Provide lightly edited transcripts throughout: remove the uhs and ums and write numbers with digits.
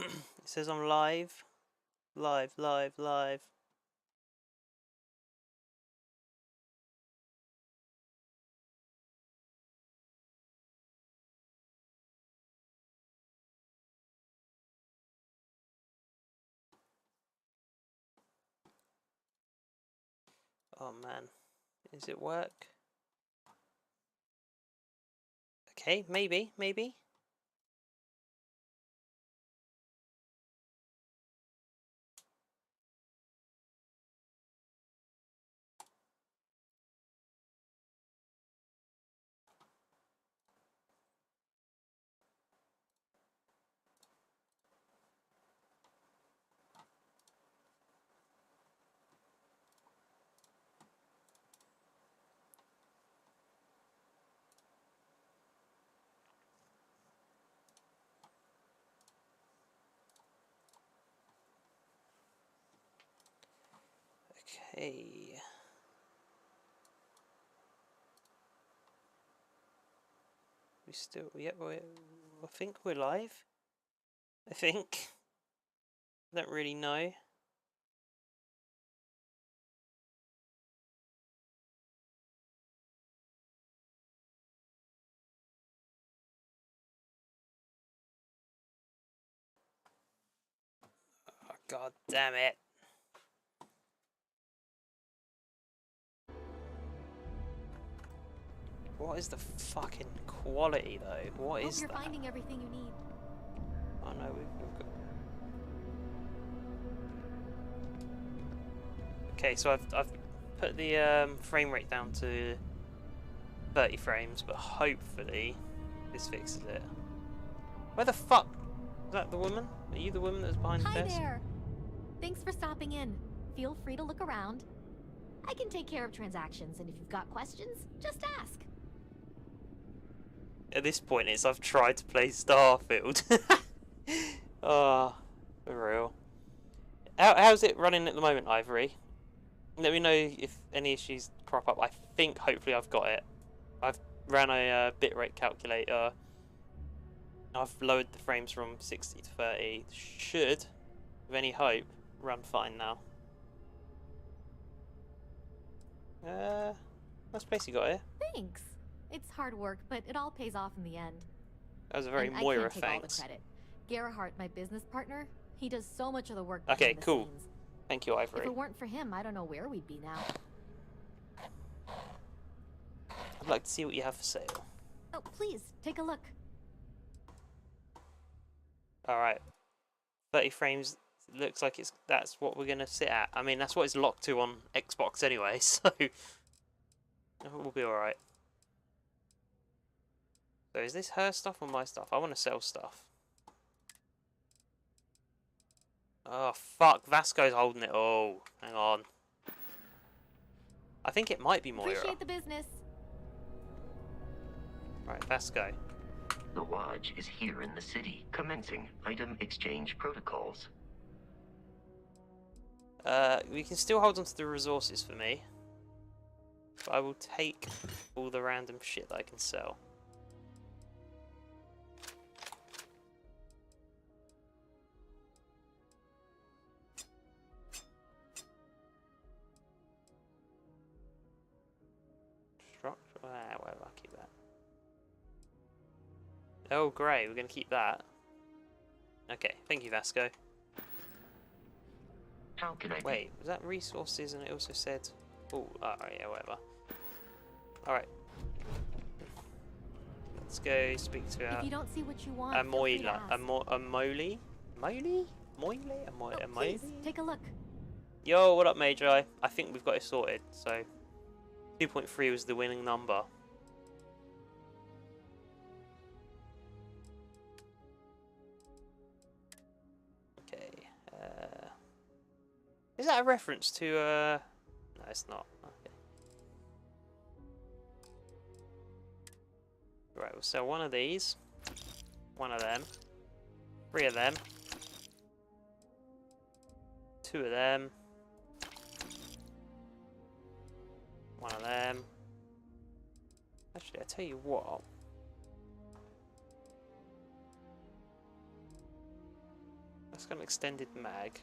It says I'm live. Live. Oh man, is it work? Okay, maybe. Okay. I think we're live. I think. I don't really know. Oh, God damn it. What is the fucking quality though? What is that? You're finding everything you need. Oh no, we've got... Okay, so I've put the frame rate down to 30 frames, but hopefully this fixes it. Where the fuck? Is that the woman? Are you the woman that's behind the desk? Hi there. Thanks for stopping in. Feel free to look around. I can take care of transactions, and if you've got questions, just ask. At this point, I've tried to play Starfield. Oh, for real. How's it running at the moment, Ivory? Let me know if any issues crop up. I think hopefully I've got it. I've ran a bitrate calculator. I've lowered the frames from 60 to 30. Should, with any hope, run fine now. Nice place you got here. Thanks. It's hard work, but it all pays off in the end. That was a very Moira I can't take all the thanks. credit. Gerhardt, my business partner, he does so much of the work. Okay, cool. Thank you, Ivory. If it weren't for him, I don't know where we'd be now. I'd like to see what you have for sale. Oh, please, take a look. Alright. 30 frames, looks like that's what we're going to sit at. I mean, that's what it's locked to on Xbox anyway, so we'll be alright. So is this her stuff or my stuff? I want to sell stuff. Oh, fuck. Vasco's holding it all. Hang on. I think it might be Moira. Appreciate the business. Right, Vasco. The Lodge is here in the city, commencing item exchange protocols. We can still hold on to the resources for me. But I will take all the random shit that I can sell. Whatever, I'll keep that. Oh, great, we're going to keep that. Okay, thank you, Vasco. How can I Wait, was that resources and it also said... Oh, alright, yeah, whatever. Alright. Let's go speak to If you don't see what you want, Moily? Please, take a look. Yo, what up, Major? I think we've got it sorted, so... 2.3 was the winning number. Okay. Is that a reference to... No, it's not. Okay. Right, we'll sell one of these. One of them. 3 of them. 2 of them. 1 of them. Actually, I tell you what. That's got an extended mag.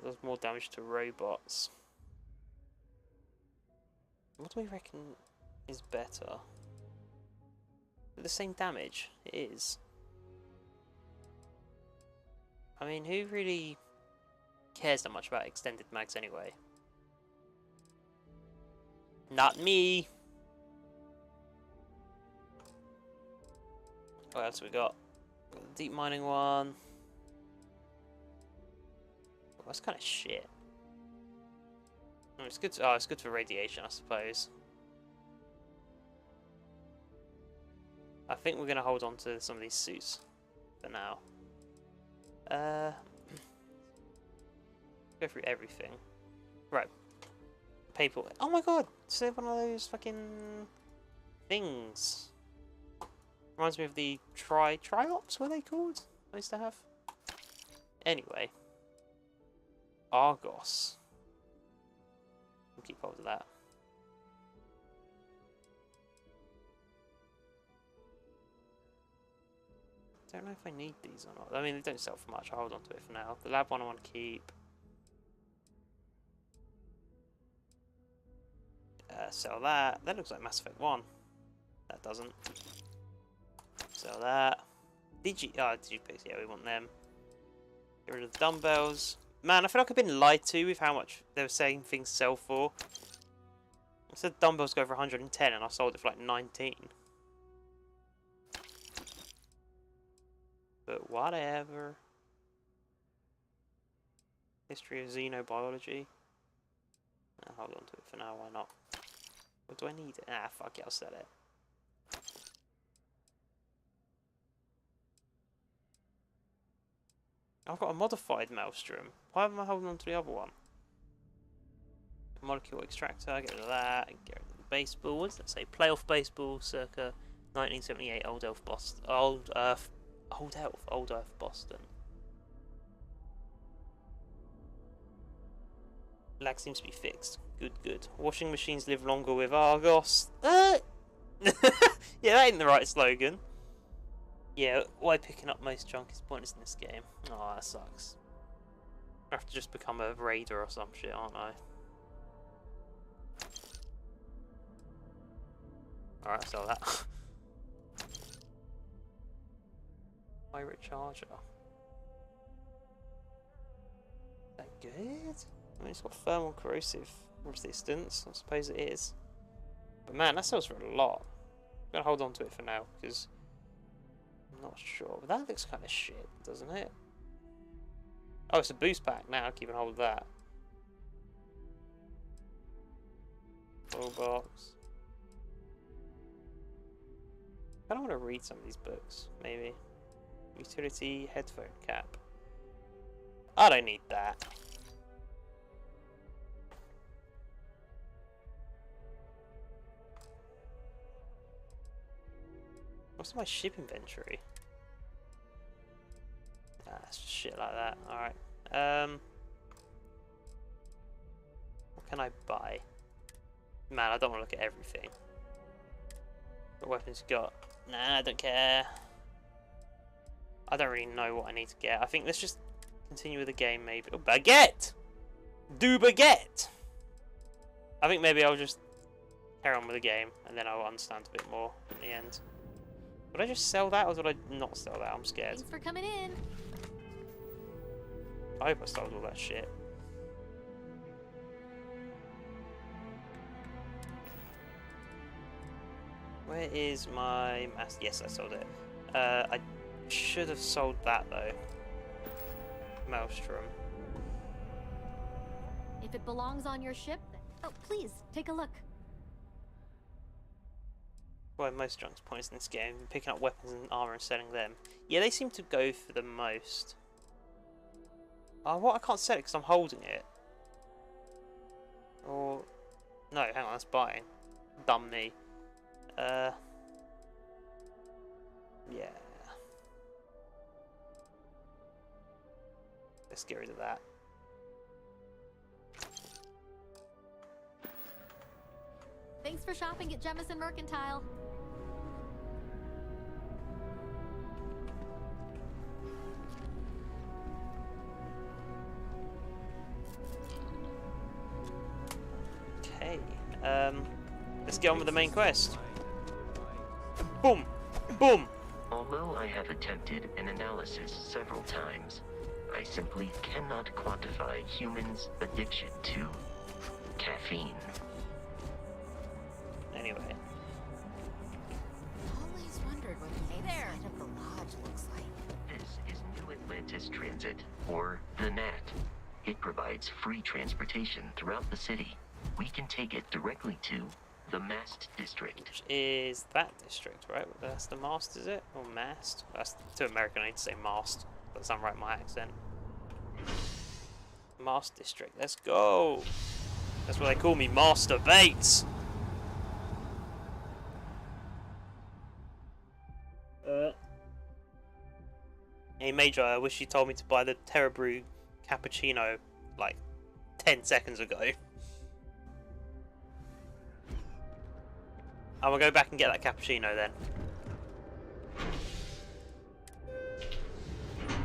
Does more damage to robots. What do we reckon is better? With the same damage? It is. I mean, who really cares that much about extended mags anyway? Not me! What else we got? Got the deep mining one. Oh, that's kind of shit. It's good. Oh, it's good for radiation, I suppose. I think we're gonna hold on to some of these suits for now. Go through everything. Right. Paper. Oh my god! It's one of those fucking things. Reminds me of the triops. What are they called? I used to have. Anyway. Argos. We'll keep hold of that. Don't know if I need these or not. I mean, they don't sell for much. I'll hold on to it for now. The lab one I want to keep. Sell that. That looks like Mass Effect 1. That doesn't. Sell that. Digipix. Yeah, we want them. Get rid of the dumbbells. Man, I feel like I've been lied to with how much they were saying things sell for. I said dumbbells go for 110 and I sold it for like 19. But whatever. History of xenobiology. I'll hold on to it for now, why not? What do I need? Ah, fuck it, I'll sell it. I've got a modified Maelstrom. Why am I holding on to the other one? Molecule extractor, get rid of that. Get rid of the baseball. What does that say? Playoff baseball, circa 1978. Old Elf Boston. Old Earth Boston. Lag seems to be fixed. Good, good. Washing machines live longer with Argos. Yeah, that ain't the right slogan. Yeah, why picking up most junk is pointless in this game. Oh, that sucks. I have to just become a raider or some shit, aren't I? Alright, sell that. Pirate charger. Is that good? I mean, it's got thermal corrosive resistance. I suppose it is. But man, that sells for a lot. I'm gonna hold on to it for now because I'm not sure. But that looks kind of shit, doesn't it? Oh, it's a boost pack now. Keep a hold of that. Full box. I kind of want to read some of these books, maybe. Utility headphone cap. I don't need that. What's my ship inventory? Ah, it's just shit like that. Alright. What can I buy? Man, I don't want to look at everything. What weapons you got? Nah, I don't care. I don't really know what I need to get. I think let's just continue with the game, maybe. Oh, baguette! Do baguette! I think maybe I'll just carry on with the game, and then I'll understand a bit more in the end. Would I just sell that, or would I not sell that? I'm scared. Thanks for coming in. I hope I sold all that shit. Where is my mask? Yes, I sold it. I should have sold that though. Maelstrom. If it belongs on your ship, then... Oh, please, take a look. Well, most junk's points in this game. Picking up weapons and armor and selling them. Yeah, they seem to go for the most. Oh, what? I can't sell it because I'm holding it. Or... No, hang on, that's buying. Dumb me. Yeah. Let's get rid of that. Thanks for shopping at Jemison Mercantile. Let's get on with the main quest. Boom! Boom! Although I have attempted an analysis several times, I simply cannot quantify humans' addiction to caffeine. Anyway. Always wondered what the inside of the lodge looks like. This is New Atlantis Transit, or the NAT. It provides free transportation throughout the city. We can take it directly to the Mast District. Which is that district, right? That's the mast, is it? Or mast? That's too American, I need to say mast. Doesn't sound right in my accent. Mast District, let's go! That's what they call me, Master Bates! Hey Major, I wish you told me to buy the Terra Brew cappuccino like 10 seconds ago. I'm gonna go back and get that cappuccino then.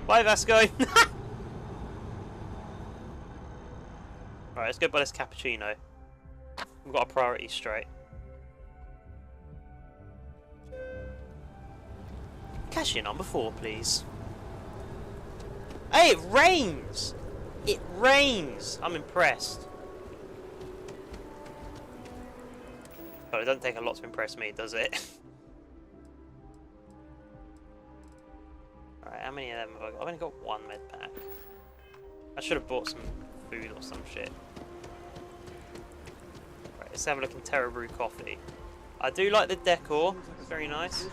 Bye Vasco! Alright, let's go buy this cappuccino. We've got our priorities straight. Cashier number 4, please. Hey, it rains! It rains! I'm impressed. But it doesn't take a lot to impress me, does it? Alright, how many of them have I got? I've only got one med pack. I should have bought some food or some shit. Right, let's have a look in Terra Brew coffee. I do like the decor, it's very nice.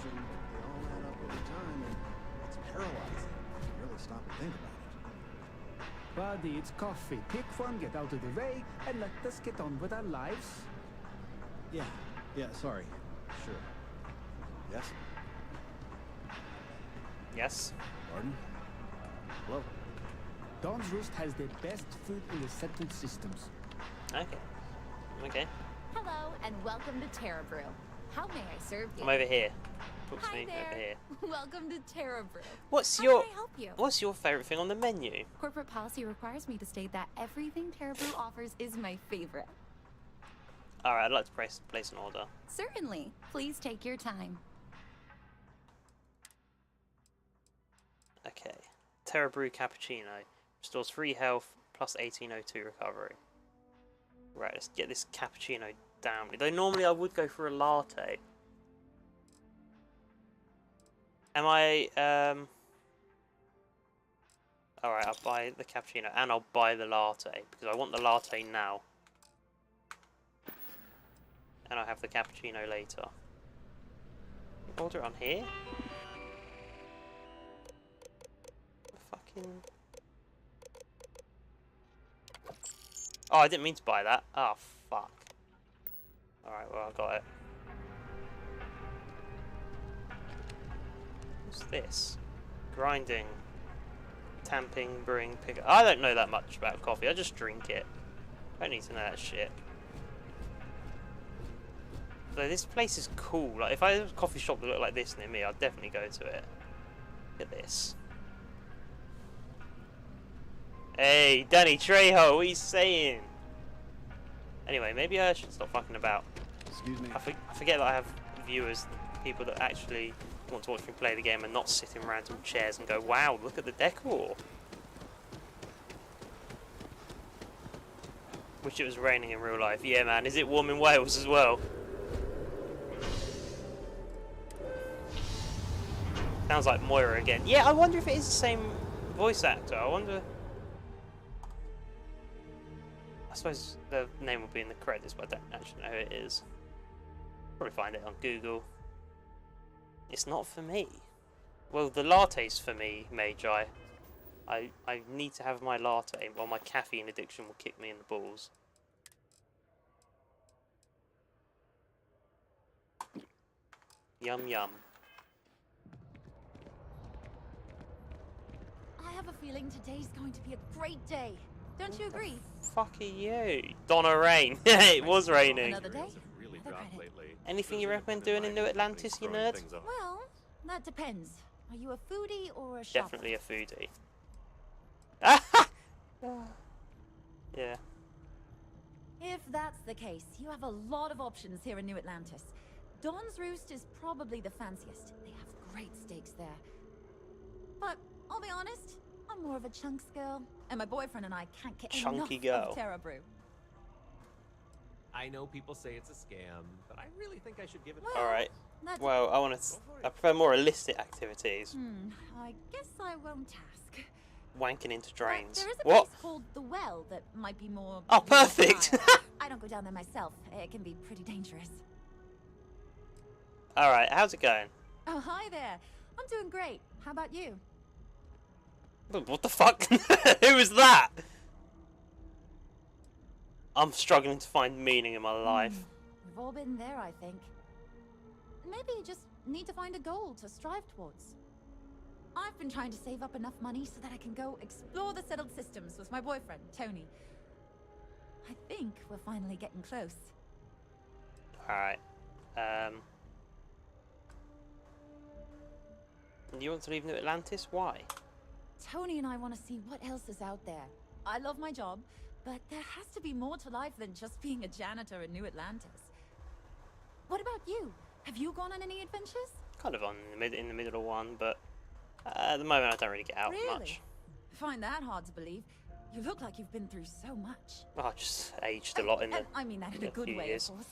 Buddy, it's coffee. Pick one, get out of the way, and let us get on with our lives. Yeah, sorry. Sure. Yes? Yes. Pardon? Hello? Dawn's Roost has the best food in the Central Systems. Okay. Okay. Hello, and welcome to Terra Brew. How may I serve you? I'm over here. Talk to Hi me there. over here. Welcome to Terra Brew. What's How your can I help you? What's your favourite thing on the menu? Corporate policy requires me to state that everything Terra Brew offers is my favorite. Alright, I'd like to place an order. Certainly. Please take your time. Okay. Terra Brew Cappuccino. Restores 3 health plus 1802 recovery. Right, let's get this cappuccino down. Though normally I would go for a latte. Am I, Alright, I'll buy the cappuccino and I'll buy the latte. Because I want the latte now. And I'll have the cappuccino later. Order it on here? Fucking... Oh, I didn't mean to buy that. Oh, fuck. Alright, well, I got it. What's this? Grinding. Tamping, brewing, pick... I don't know that much about coffee. I just drink it. I don't need to know that shit. So this place is cool. Like, if I had a coffee shop that looked like this near me, I'd definitely go to it. Look at this. Hey, Danny Trejo, what are you saying? Anyway, maybe I should stop fucking about. Excuse me. I forget that I have viewers, people that actually want to watch me play the game and not sit in random chairs and go, wow, look at the decor. Wish it was raining in real life. Yeah, man. Is it warm in Wales as well? Sounds like Moira again. Yeah, I wonder if it is the same voice actor. I wonder... I suppose the name will be in the credits, but I don't actually know who it is. Probably find it on Google. It's not for me. Well, the latte's for me, Magi. I need to have my latte, while my caffeine addiction will kick me in the balls. Yum yum. I have a feeling today's going to be a great day. Don't you agree? Fuck are you? Donna Rain. It was raining. Another day? Really Another dropped credit. lately. Anything you recommend doing in New Atlantis, you nerd? Well, that depends. Are you a foodie or a shopper? Definitely a foodie. Yeah. If that's the case, you have a lot of options here in New Atlantis. Dawn's Roost is probably the fanciest. They have great steaks there. But I'll be honest, I'm more of a chunks girl, and my boyfriend and I can't get Chunky enough girl. of Terra Brew. I know people say it's a scam, but I really think I should give it. Well, Alright. that's- Well, I prefer more illicit activities. I guess I won't ask. Wanking into But drains. there is a What? place called The Well that might be more... Oh, your perfect! style. I don't go down there myself. It can be pretty dangerous. Alright, how's it going? Oh, hi there. I'm doing great. How about you? What the fuck? Who was that? I'm struggling to find meaning in my life. We've all been there, I think. Maybe you just need to find a goal to strive towards. I've been trying to save up enough money so that I can go explore the settled systems with my boyfriend, Tony. I think we're finally getting close. Alright. You want to leave New Atlantis? Why? Tony and I want to see what else is out there. I love my job, but there has to be more to life than just being a janitor in New Atlantis. What about you? Have you gone on any adventures? Kind of in the middle of one, but at the moment I don't really get out Really? much. I find that hard to believe. You look like you've been through so much. Oh, I just aged a lot in the And I mean that in a good few way, years. of course.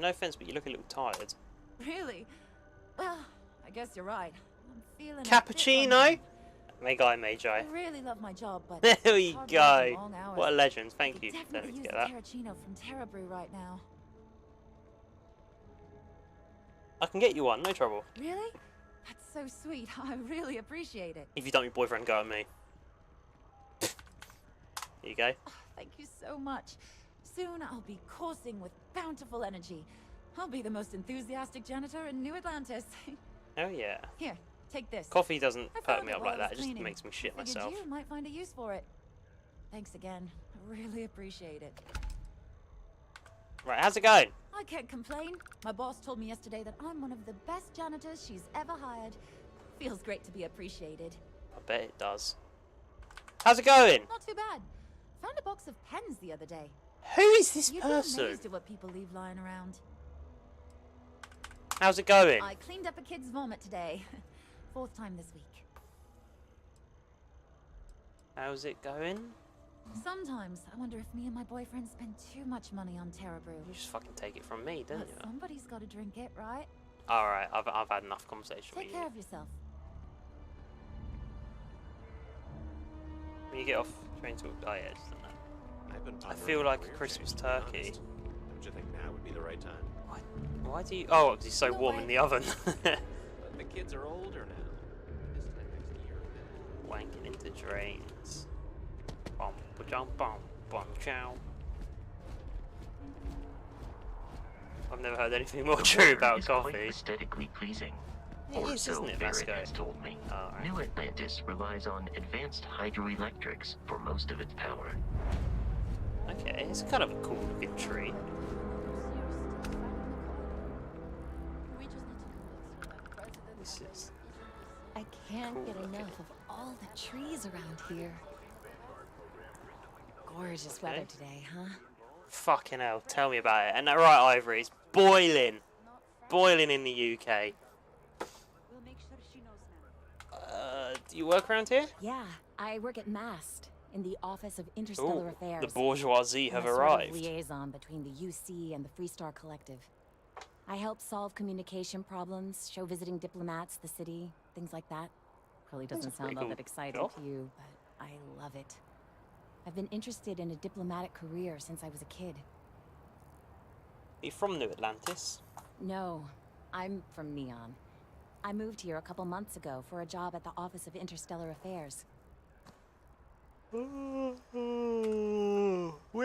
No offense, but you look a little tired. Really? Well, I guess you're right. I'm feeling a bit Cappuccino? run- May guy, may I Jai. really love my job, but There it's we hard go. working long hours. What a legend. I Thank could you for definitely letting me use get the that. cappuccino from Terra Brew right now. I can get you one, no trouble. Really? That's so sweet. I really appreciate it. If you don't, your boyfriend go at me. Here you go. Oh, thank you so much. Soon I'll be coursing with bountiful energy. I'll be the most enthusiastic janitor in New Atlantis. Oh yeah. Here, take this. Coffee doesn't I perk found me it up while like I was that. It just cleaning. makes me shit Figured myself. you might find a use for it. Thanks again. I really appreciate it. Right, how's it going? I can't complain. My boss told me yesterday that I'm one of the best janitors she's ever hired. Feels great to be appreciated. I bet it does. How's it going? Not too bad. Found a box of pens the other day. Who is this You'd be person? amazed at what people leave lying around. How's it going? I cleaned up a kid's vomit today. 4th time this week. How's it going? Sometimes I wonder if me and my boyfriend spend too much money on Terra Brew. You just fucking take it from me, don't But you? somebody's got to drink it, right? Alright, I've had enough conversation with Take you. care of yourself. When you get off train talk, oh yeah, just done that. I've been I pondering feel a like a career Christmas change, to be turkey. honest. Don't you think now would be the right time? Why do you? Oh, because it's so No warm way. in the oven. But the kids are older now. This time next year. Wanking into drains. Bum, ba-jum, bum, bum, chow. I've never heard anything more The true water about is quite coffee. aesthetically pleasing. It Or is, so isn't it, Barrett Vasco? has told me. Alright. New Atlantis relies on advanced hydroelectrics for most of its power. Okay, it's kind of a cool looking tree. This is I can't Cool get looking. enough of all the trees around here. Gorgeous Okay. weather today, huh? fucking hell. Tell me about it. And that right, Ivory, it's boiling. Boiling in the UK. Do you work around here? Yeah, I work at MAST in the Office of Interstellar Ooh, Affairs. the bourgeoisie I'm have a sort of arrived. liaison between the UC and the Freestar Collective. I help solve communication problems, show visiting diplomats the city, things like that. Probably That's a doesn't sound pretty all cool that exciting job. to you, but I love it. I've been interested in a diplomatic career since I was a kid. Are you from New Atlantis? No, I'm from Neon. I moved here a couple months ago for a job at the Office of Interstellar Affairs. We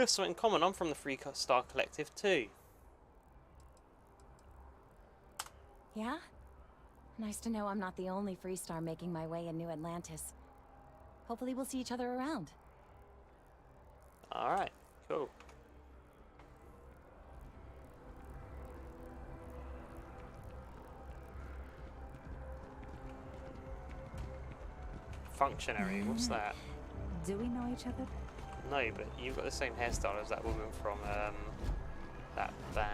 have something in common. I'm from the Freestar Collective too. Yeah? Nice to know I'm not the only Freestar making my way in New Atlantis. Hopefully we'll see each other around. Alright, cool. Functionary, what's that? Do we know each other? No, but you've got the same hairstyle as that woman from that band.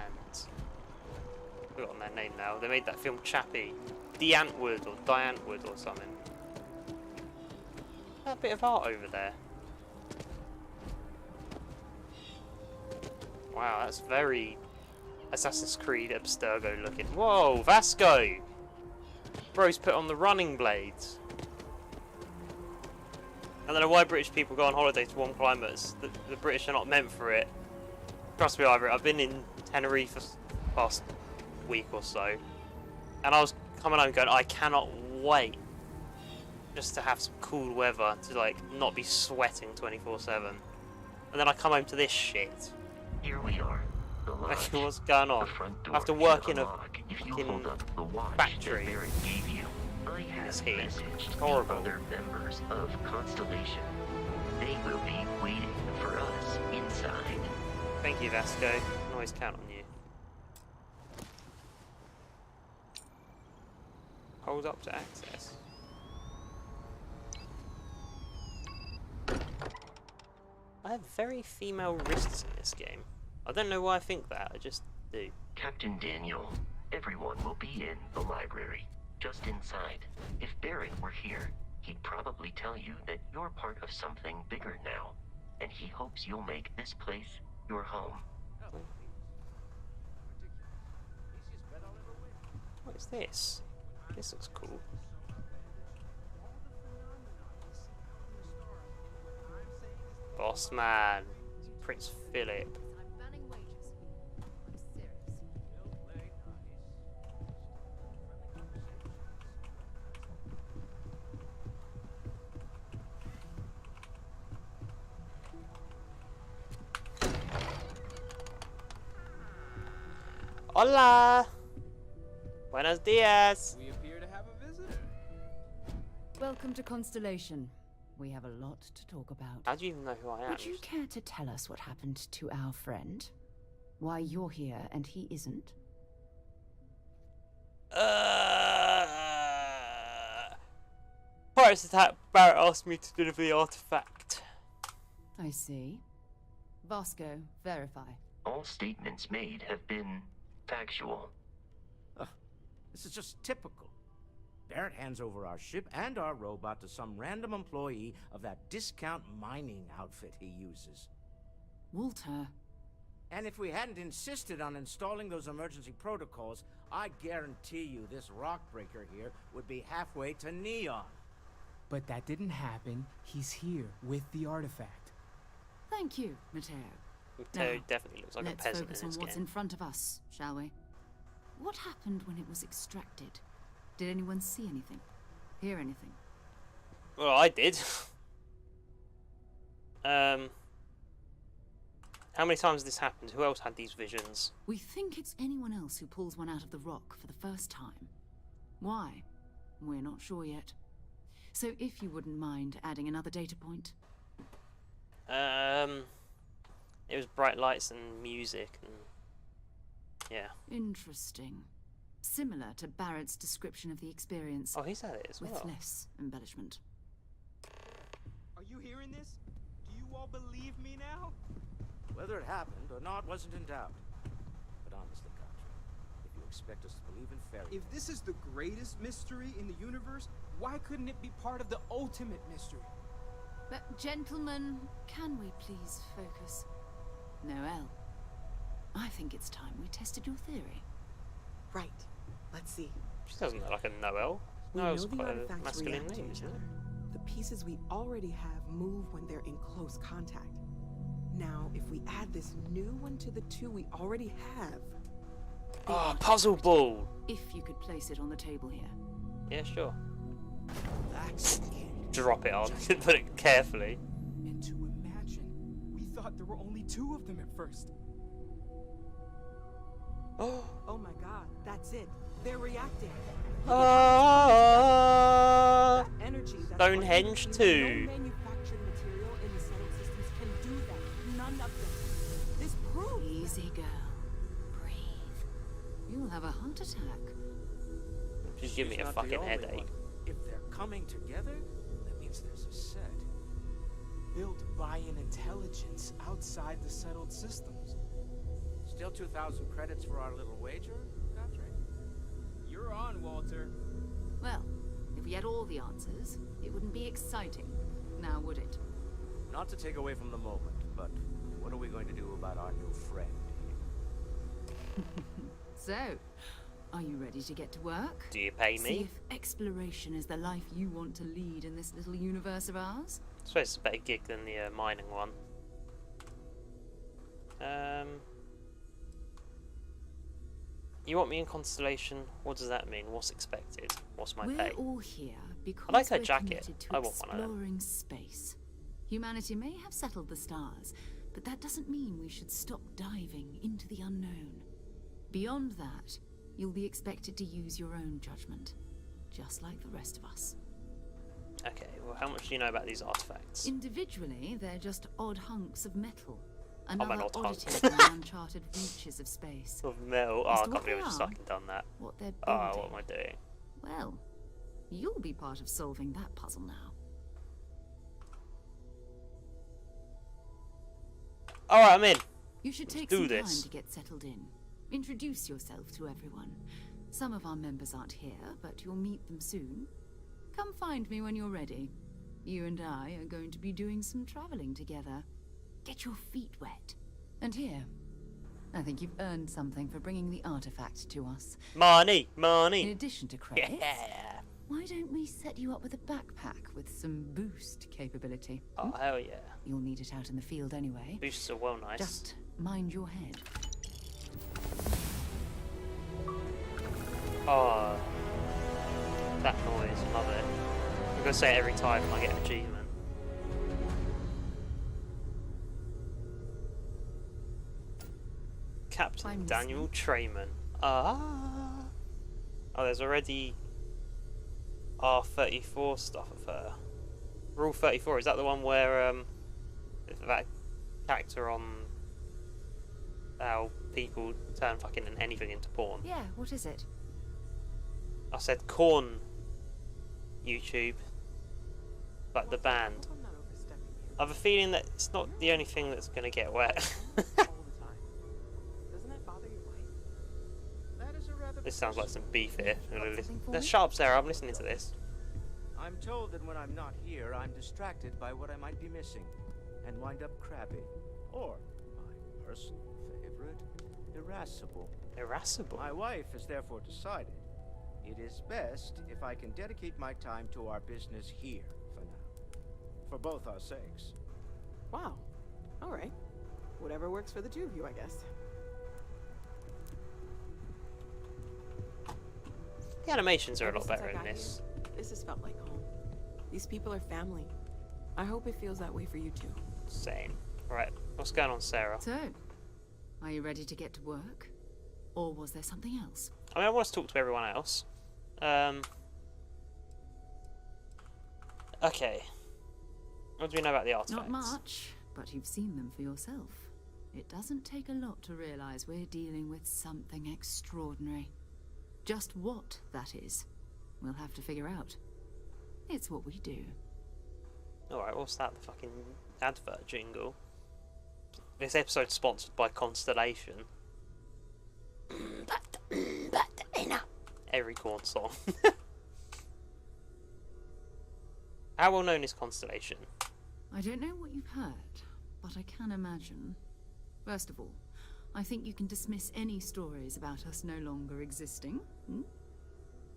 I've forgotten their name now. They made that film Chappie. Diantwood or Diantwood or something. A bit of art over there. Wow, that's very Assassin's Creed Abstergo looking. Whoa, Vasco! Bro's put on the running blades. I don't know why British people go on holiday to warm climates. The British are not meant for it. Trust me, Ivor, I've been in Tenerife for the past week or so. And I was coming home going, I cannot wait just to have some cool weather, to like not be sweating 24/7. And then I come home to this shit. Here we are. The Like, lodge. what's going on? The front door I have to should work in a unlock if you fucking hold up the watch factory. that Barrett gave you. I This have heat. messaged Horrible. the other members of Constellation. They will be waiting for us inside. Thank you, Vasco. I can always count on you. Hold up to access. I have very female wrists in this game. I don't know why I think that, I just do. Captain Daniel, everyone will be in the library, just inside. If Barrett were here, he'd probably tell you that you're part of something bigger now, and he hopes you'll make this place your home. What is this? This looks cool. Boss man, Prince Philip. I'm banning wages. I'm serious. Hola! Buenos dias! We appear to have a visitor. Welcome to Constellation. We have a lot to talk about. How do you even know who I am? Would you care to tell us what happened to our friend? Why you're here and he isn't? Pirates attack. Barrett asked me to deliver the artifact. I see. Vasco, verify. All statements made have been factual. This is just typical. Barrett hands over our ship and our robot to some random employee of that discount mining outfit he uses. Walter. And if we hadn't insisted on installing those emergency protocols, I guarantee you this rock breaker here would be halfway to Neon. But that didn't happen. He's here with the artifact. Thank you, Matteo. Matteo Now, definitely looks like a let's peasant focus in on this what's game. in front of us, shall we? What happened when it was extracted? Did anyone see anything? Hear anything? Well, I did. How many times has this happened? Who else had these visions? We think it's anyone else who pulls one out of the rock for the first time. Why? We're not sure yet. So if you wouldn't mind adding another data point. It was bright lights and music and yeah. Interesting. Similar to Barrett's description of the experience. Oh, he's had it as with well. less embellishment. Are you hearing this? Do you all believe me now? Whether it happened or not wasn't in doubt. But honestly, Contra, if you expect us to believe in fairy If this is the greatest mystery in the universe, why couldn't it be part of the ultimate mystery? But gentlemen, can we please focus? Noel, I think it's time we tested your theory. Right. Let's see. She doesn't look like a Noel. We Noel's know the quite a artifacts masculine react to name, each isn't other. it? The pieces we already have move when they're in close contact. Now, if we add this new one to the two we already have... Oh, puzzle ball! If you could place it on the table here. Yeah, sure. That's it. Drop it on. Put it carefully. And to imagine, we thought there were only two of them at first. Oh my god, that's it. They're reacting. Ah! That energy, that Stonehenge no 2. manufactured material in the settled systems can do that. None of them. This proves Easy, girl. Breathe. You'll have a heart attack. Just give me She's a not the fucking only headache. one. If they're coming together, that means there's a set. built by an intelligence outside the settled systems. Still 2,000 credits for our little wager, Patrick? You're on, Walter. Well, if we had all the answers, it wouldn't be exciting, now would it? Not to take away from the moment, but what are we going to do about our new friend here? So, are you ready to get to work? Do you pay See me? if exploration is the life you want to lead in this little universe of ours? I suppose it's a better gig than the mining one. You want me in Constellation? What does that mean? What's expected? What's my We're pay? all here because I like her we're jacket. committed to I want one of them. exploring space. Humanity may have settled the stars, but that doesn't mean we should stop diving into the unknown. Beyond that, you'll be expected to use your own judgment, just like the rest of us. Okay, well, how much do you know about these artifacts? Individually, they're just odd hunks of metal. an Another odd hunk. oddity from the uncharted reaches of space. Of metal. Oh, As I to can't what believe I they just are, fucking done that. What they're Oh, building. what am I doing? Well, you'll be part of solving that puzzle now. Alright, I'm in. You should Let's take do some this. time to get settled in. Introduce yourself to everyone. Some of our members aren't here, but you'll meet them soon. Come find me when you're ready. You and I are going to be doing some traveling together. Get your feet wet. And here, I think you've earned something for bringing the artifact to us. Money! In Money! addition to credits, Yeah! why don't we set you up with a backpack with some boost capability? Oh, hell yeah. You'll need it out in the field anyway. Boosts are well nice. Just mind your head. Oh. That noise, love it. I'm gonna say it every time I get an achievement. Captain Find Daniel Trayman. Ah. Oh, there's already R34 stuff of her. Rule 34, is that the one where that character on how people turn fucking anything into porn? Yeah, what is it? I said corn YouTube. Like the band. I'm not overstepping here. I have a feeling that it's not the only thing that's gonna get wet. All the time. Doesn't that bother your wife? That is a rather This sounds like some beef here. something for The me? sharp Sarah, I'm listening to this. I'm told that when I'm not here, I'm distracted by what I might be missing, and wind up crabby, or my personal favorite, irascible. Irascible. My wife has therefore decided it is best if I can dedicate my time to our business here for now, for both our sakes. Wow. All right. Whatever works for the two of you, I guess. The animations are a Ever lot since better I in got this. here, this has felt like home. These people are family. I hope it feels that way for you too. Same. Right, what's going on, Sarah? So, are you ready to get to work? Or was there something else? I mean, I want to talk to everyone else. Okay. What do we know about the artifacts? Not much, but you've seen them for yourself. It doesn't take a lot to realize we're dealing with something extraordinary. Just what that is, we'll have to figure out. It's what we do. Alright, what's that? The fucking advert jingle. This episode's sponsored by Constellation. Every corn song. How well known is Constellation? I don't know what you've heard, but I can imagine. First of all, I think you can dismiss any stories about us no longer existing.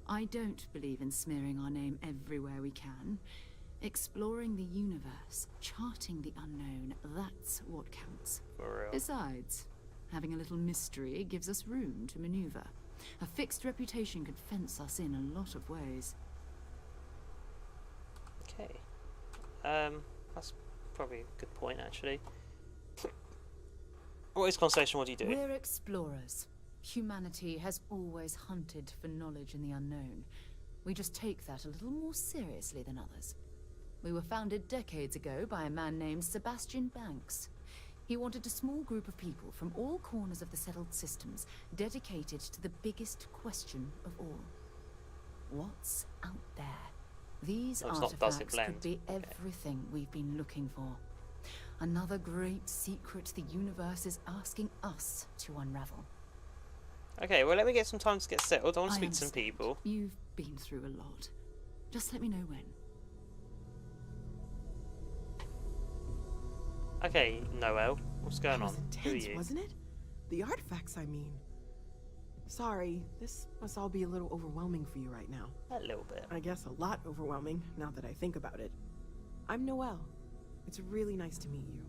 I don't believe in smearing our name everywhere we can. Exploring the universe, charting the unknown, that's what counts. For real. Besides, having a little mystery gives us room to maneuver. A fixed reputation could fence us in a lot of ways. Okay. That's probably a good point, actually. What is Constellation? What do you do? We're explorers. Humanity has always hunted for knowledge in the unknown. We just take that a little more seriously than others. We were founded decades ago by a man named Sebastian Banks. He wanted a small group of people from all corners of the settled systems dedicated to the biggest question of all. What's out there? These Oh, it's not does it artifacts blend? could be Okay. everything we've been looking for. Another great secret the universe is asking us to unravel. Okay, well, let me get some time to get settled. I want to I speak to some understand. people. You've been through a lot. Just let me know when. Okay, Noel, what's going That on? was Who are intense, you? wasn't it? The artifacts, I mean. Sorry, this must all be a little overwhelming for you right now. A little bit. I guess a lot overwhelming, now that I think about it. I'm Noelle. It's really nice to meet you.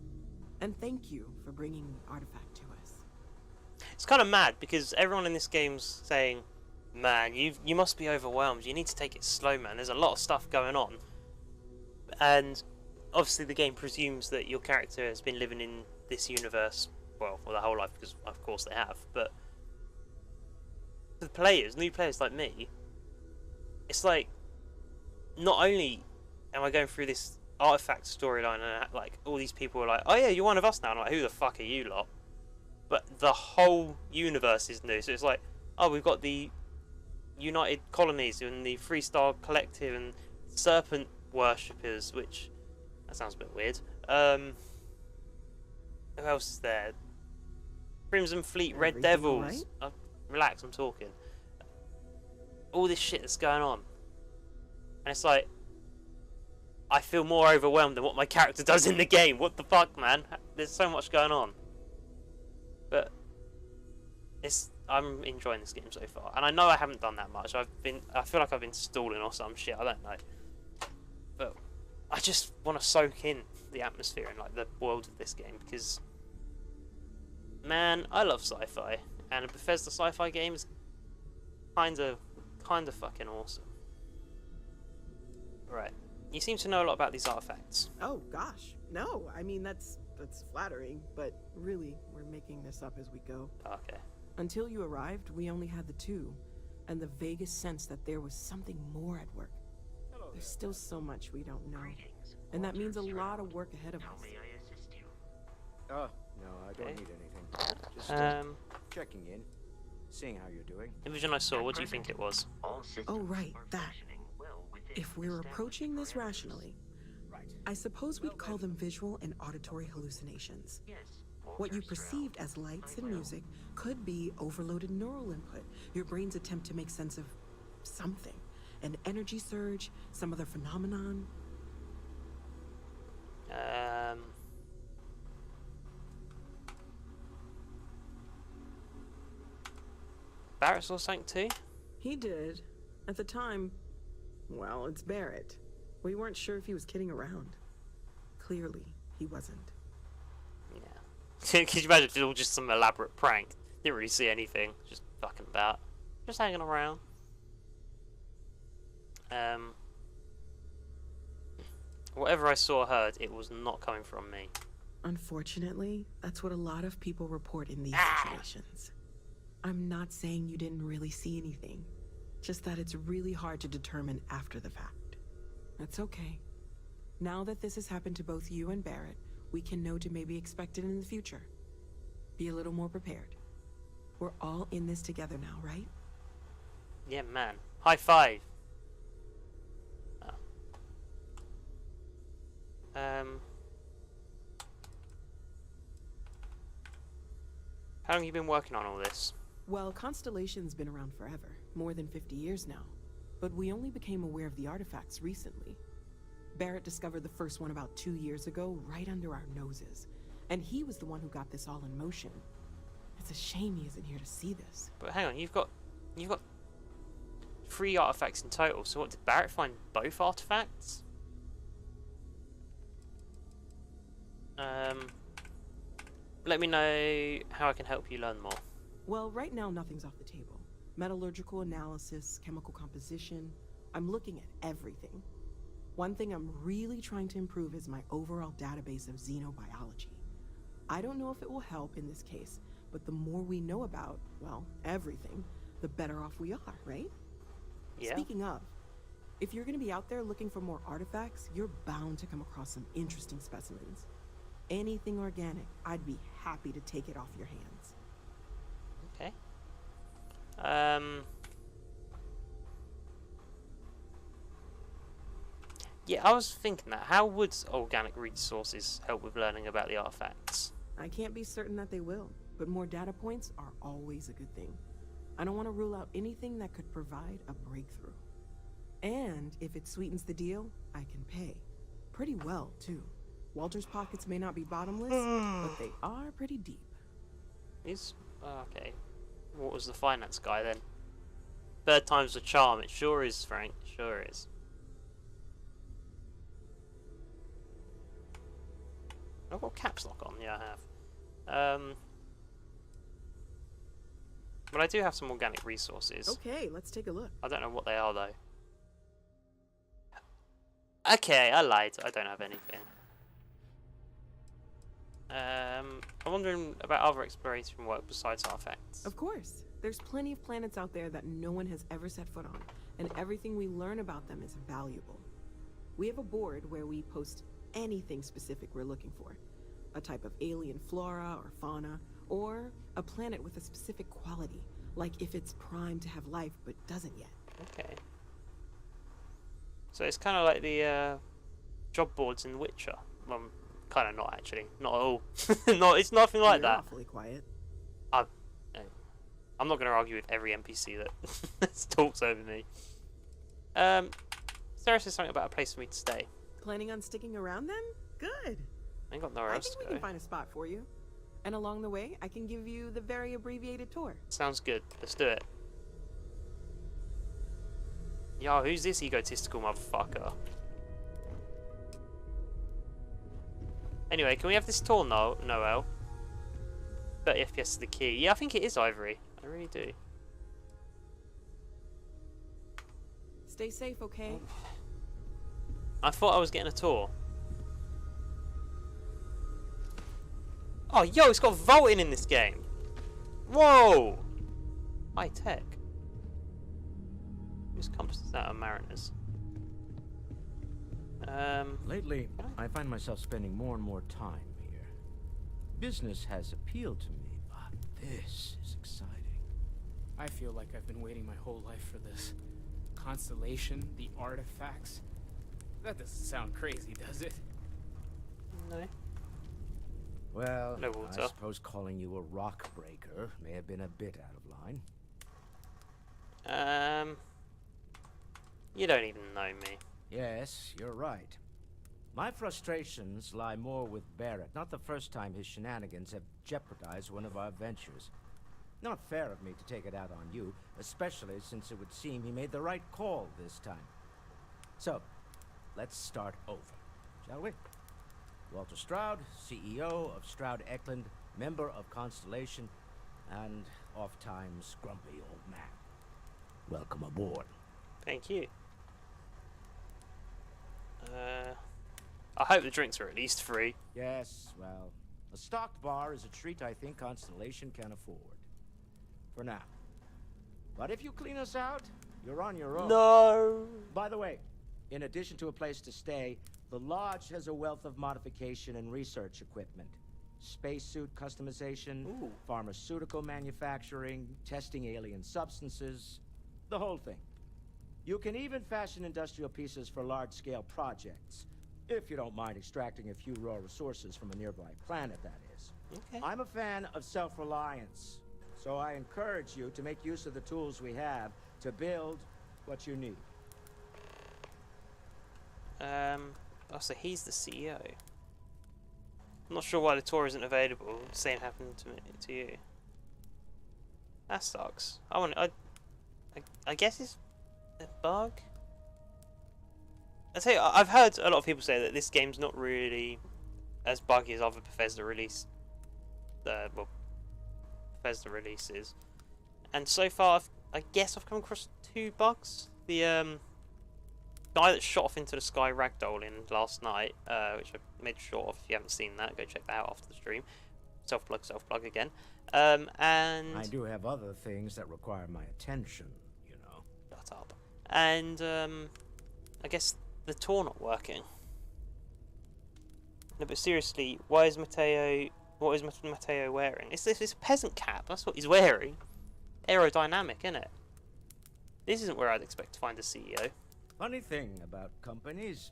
And thank you for bringing the artifact to us. It's kind of mad because everyone in this game's saying, "Man, you must be overwhelmed. You need to take it slow, man. There's a lot of stuff going on." And obviously, the game presumes that your character has been living in this universe, well, for their whole life, because of course they have. But for the players, new players like me, it's like not only am I going through this artifact storyline and like all these people are like, "Oh yeah, you're one of us now." And I'm like, who the fuck are you lot? But the whole universe is new, so it's like, oh, we've got the United Colonies and the Freestar Collective and Serpent Worshippers, which that sounds a bit weird. Who else is there? Crimson Fleet, Red Everything Devils. alright? Relax, I'm talking. All this shit that's going on, and it's like, I feel more overwhelmed than what my character does in the game. What the fuck, man? There's so much going on. But I'm enjoying this game so far, and I know I haven't done that much. I feel like I've been stalling or some shit. I don't know, but I just want to soak in the atmosphere and like the world of this game because, man, I love sci-fi, and a Bethesda sci-fi game is kind of fucking awesome. Right, you seem to know a lot about these artifacts. Oh, gosh. No, I mean, that's flattering, but really, we're making this up as we go. Okay. Until you arrived, we only had the two, and the vaguest sense that there was something more at work. There's still so much we don't know, Greetings, and that Walter means a lot Stroud. of work ahead of How us. may I assist you? Oh, no, I don't Okay. need anything. Just checking in, seeing how you're doing. The vision I saw, what do you think it was? All systems Oh, right, are that. functioning well within If we're established approaching this parameters. rationally, I suppose we'd call them visual and auditory hallucinations. Yes, What you Walter perceived Stroud. as lights I and will. music could be overloaded neural input, your brain's attempt to make sense of something. An energy surge, some other phenomenon. Barrett saw something too? He did. At the time, well, it's Barrett. We weren't sure if he was kidding around. Clearly, he wasn't. Yeah. Could you imagine if it was all just some elaborate prank? Didn't really see anything. Just fucking about. Just hanging around. Whatever I saw or heard, it was not coming from me. Unfortunately, that's what a lot of people report in these situations. I'm not saying you didn't really see anything, just that it's really hard to determine after the fact. That's okay. Now that this has happened to both you and Barrett, we can know to maybe expect it in the future. Be a little more prepared. We're all in this together now, right? Yeah, man. High five. Oh. How long have you been working on all this? Well, Constellation's been around forever, more than 50 years now. But we only became aware of the artifacts recently. Barrett discovered the first one about 2 years ago, right under our noses. And he was the one who got this all in motion. It's a shame he isn't here to see this. But hang on, you've got 3 artifacts in total. So what, did Barrett find both artifacts? Let me know how I can help you learn more. Well, right now nothing's off the table. Metallurgical analysis, chemical composition. I'm looking at everything. One thing I'm really trying to improve is my overall database of xenobiology. I don't know if it will help in this case, but the more we know about, well, everything, the better off we are, right? Yeah. Speaking of, if you're going to be out there looking for more artifacts, you're bound to come across some interesting specimens. Anything organic, I'd be happy to take it off your hands. Okay. Yeah, I was thinking that. How would organic resources help with learning about the artifacts? I can't be certain that they will, but more data points are always a good thing. I don't want to rule out anything that could provide a breakthrough. And if it sweetens the deal, I can pay. Pretty well, too. Walter's pockets may not be bottomless, but they are pretty deep. He's... okay. What was the finance guy then? Third time's the charm. It sure is, Frank. It sure is. I've got caps lock on. Yeah, I have. But I do have some organic resources. Okay, let's take a look. I don't know what they are, though. Okay, I lied. I don't have anything. I'm wondering about other exploration work besides artifacts. Of course. There's plenty of planets out there that no one has ever set foot on, and everything we learn about them is valuable. We have a board where we post anything specific we're looking for. A type of alien flora or fauna, or a planet with a specific quality, like if it's primed to have life but doesn't yet. Okay. So it's kind of like the job boards in The Witcher. Well, kind of not actually. Not at all. No, it's nothing like You're that. Awfully quiet. I'm not going to argue with every NPC that talks over me. Sarah says something about a place for me to stay. Planning on sticking around then? Good. I ain't got nowhere else I think to we go. can find a spot for you. And along the way, I can give you the very abbreviated tour. Sounds good. Let's do it. Yo, who's this egotistical motherfucker? Anyway, can we have this tour, Noel? 30 FPS is the key. Yeah, I think it is Ivory. I really do. Stay safe, okay? I thought I was getting a tour. Oh, yo, it's got vaulting in this game. Whoa! High tech. Whose compass is that? Mariners. Lately, I find myself spending more and more time here. Business has appealed to me, but this is exciting. I feel like I've been waiting my whole life for this. Constellation, the artifacts. That doesn't sound crazy, does it? No. Well, No water. I suppose calling you a rock breaker may have been a bit out of line. You don't even know me. Yes, you're right. My frustrations lie more with Barrett. Not the first time his shenanigans have jeopardized one of our ventures. Not fair of me to take it out on you, especially since it would seem he made the right call this time. So, let's start over, shall we? Walter Stroud, CEO of Stroud Eklund, member of Constellation, and oft-times grumpy old man. Welcome aboard. Thank you. I hope the drinks are at least free. Yes, well, a stocked bar is a treat I think Constellation can afford. For now. But if you clean us out, you're on your own. No! By the way, in addition to a place to stay, the Lodge has a wealth of modification and research equipment. Spacesuit customization, pharmaceutical manufacturing, testing alien substances, the whole thing. You can even fashion industrial pieces for large-scale projects, if you don't mind extracting a few raw resources from a nearby planet, that is. Okay. I'm a fan of self-reliance, so I encourage you to make use of the tools we have to build what you need. Oh, so he's the CEO. I'm not sure why the tour isn't available. The same happened to you. That sucks. I guess it's a bug. I tell you, I've heard a lot of people say that this game's not really as buggy as other Bethesda Bethesda releases. And so far, I guess I've come across 2 bugs. The guy that shot off into the sky ragdolling last night, which I made short of. If you haven't seen that, go check that out after the stream. Self plug again. And I do have other things that require my attention, you know. Shut up. And I guess the tour not working. No, but seriously, what is Matteo wearing? It's a peasant cap. That's what he's wearing. Aerodynamic, isn't it? This isn't where I'd expect to find a CEO. Funny thing about companies,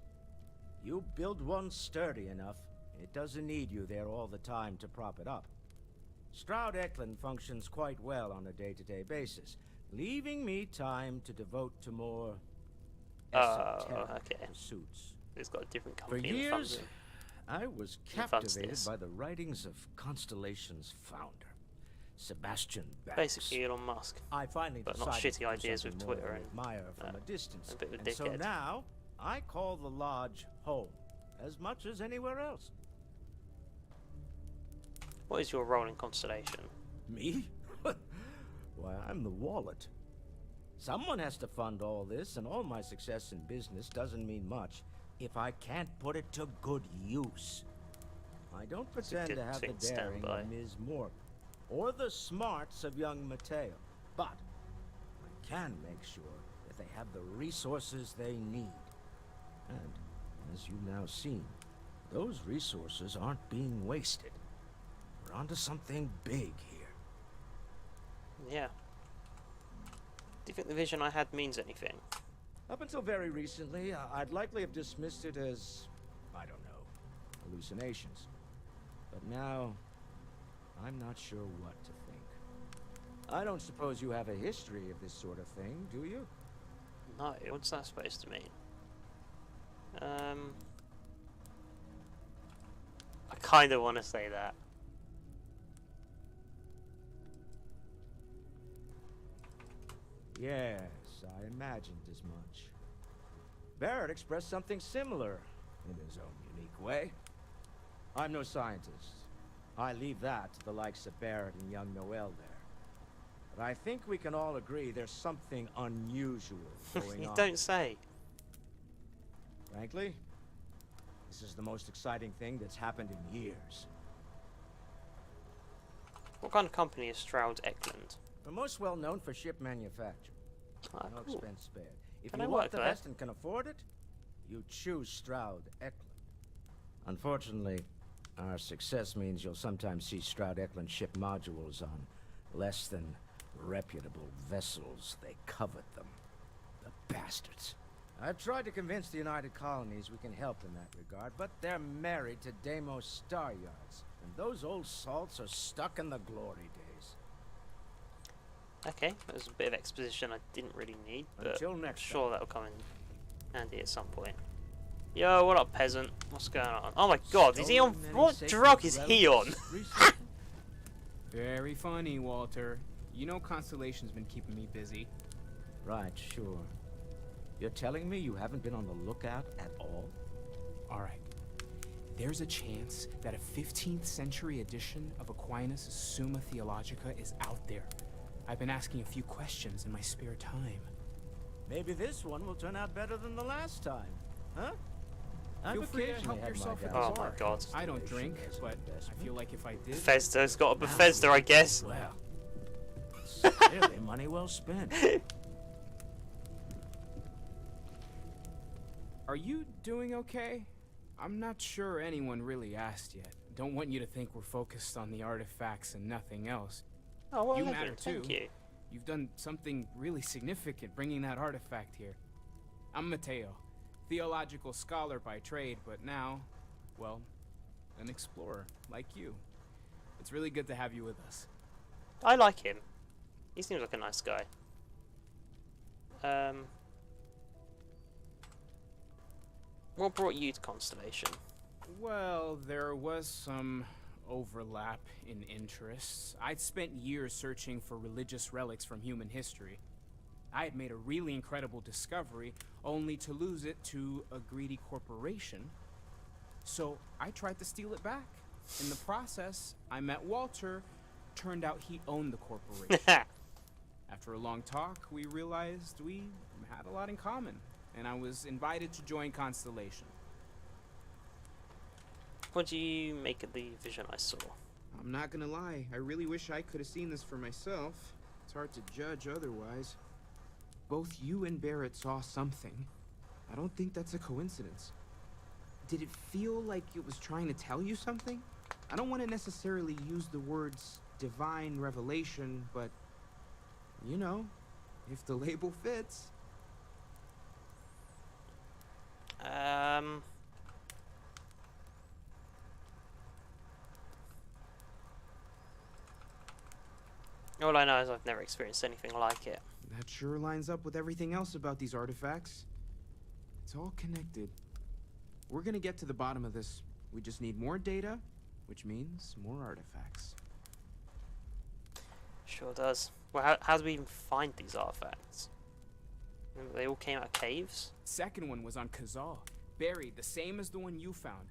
You build one sturdy enough, it doesn't need you there all the time to prop it up. Stroud Eklund functions quite well on a day-to-day basis, leaving me time to devote to more esoteric pursuits. He's got a different For company. years, I was captivated by the writings of Constellation's founder, Sebastian Bax. Basically Elon Musk. I finally but not decided shitty to do ideas with something more Twitter than and admire from a distance. a bit of a And so dickhead. now I call the lodge home as much as anywhere else. What is your role in Constellation? Me? Why, I'm the wallet. Someone has to fund all this, and all my success in business doesn't mean much if I can't put it to good use. I don't pretend to have the daring of Ms. Morgan, or the smarts of young Mateo, but I can make sure that they have the resources they need. And, as you've now seen, those resources aren't being wasted. We're onto something big here. Yeah. Do you think the vision I had means anything? Up until very recently, I'd likely have dismissed it as, I don't know, hallucinations. But now, I'm not sure what to think. I don't suppose you have a history of this sort of thing, do you? No, what's that supposed to mean? I kind of want to say that. Yes, I imagined as much. Barrett expressed something similar, in his own unique way. I'm no scientist. I leave that to the likes of Barrett and young Noel there. But I think we can all agree there's something unusual going You on. don't say. Frankly, this is the most exciting thing that's happened in years. What kind of company is Stroud Eklund? We're most well known for ship manufacture. Ah, No cool. expense spared. If Can you I want work the there? best and can afford it, you choose Stroud Eklund. Unfortunately, our success means you'll sometimes see Stroud Eklund ship modules on less than reputable vessels. They covet them. The bastards. I've tried to convince the United Colonies we can help in that regard, but they're married to Deimos Star Yards, and those old salts are stuck in the glory days. Okay, that was a bit of exposition I didn't really need, but Until I'm next sure that'll come in handy at some point. Yo, what up, peasant? What's going on? Oh my god, is he on? What drug is he on? Very funny, Walter. You know Constellation's been keeping me busy. Right, sure. You're telling me you haven't been on the lookout at all? Alright. There's a chance that a 15th century edition of Aquinas' Summa Theologica is out there. I've been asking a few questions in my spare time. Maybe this one will turn out better than the last time, huh? Feel free to help yourself at the Oh bar. my god. I don't drink, but I feel like if I did... Bethesda's got a Bethesda, I guess. Well, clearly money well spent. Are you doing okay? I'm not sure anyone really asked yet. Don't want you to think we're focused on the artifacts and nothing else. Oh, well, you legend, matter too. thank you. You've done something really significant bringing that artifact here. I'm Mateo, theological scholar by trade, but now, well, an explorer like you. It's really good to have you with us. I like him. He seems like a nice guy. What brought you to Constellation? Well, there was some overlap in interests. I'd spent years searching for religious relics from human history. I had made a really incredible discovery, only to lose it to a greedy corporation. So I tried to steal it back. In the process, I met Walter. Turned out he owned the corporation. After a long talk, we realized we had a lot in common, and I was invited to join Constellation. What do you make of the vision I saw? I'm not gonna lie, I really wish I could have seen this for myself. It's hard to judge otherwise. Both you and Barrett saw something. I don't think that's a coincidence. Did it feel like it was trying to tell you something? I don't want to necessarily use the words divine revelation, but you know, if the label fits. All I know is I've never experienced anything like it. That sure lines up with everything else about these artifacts. It's all connected. We're gonna get to the bottom of this. We just need more data, which means more artifacts. Sure does. Well, how do we even find these artifacts? They all came out of caves? Second one was on Kazal, buried the same as the one you found.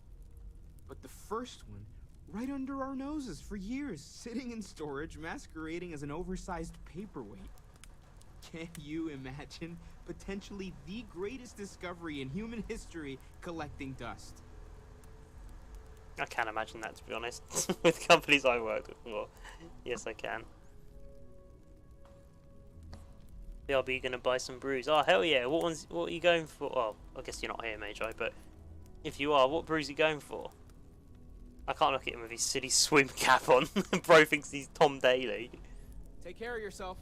But the first one, right under our noses for years, sitting in storage, masquerading as an oversized paperweight. Can you imagine potentially the greatest discovery in human history collecting dust? I can't imagine that, to be honest. With companies I worked with before. Yes, I can. BRB, you gonna buy some brews? Oh, hell yeah. What are you going for? Well, I guess you're not here, Magi, but if you are, what brews are you going for? I can't look at him with his silly swim cap on. Bro thinks he's Tom Daly. Take care of yourself.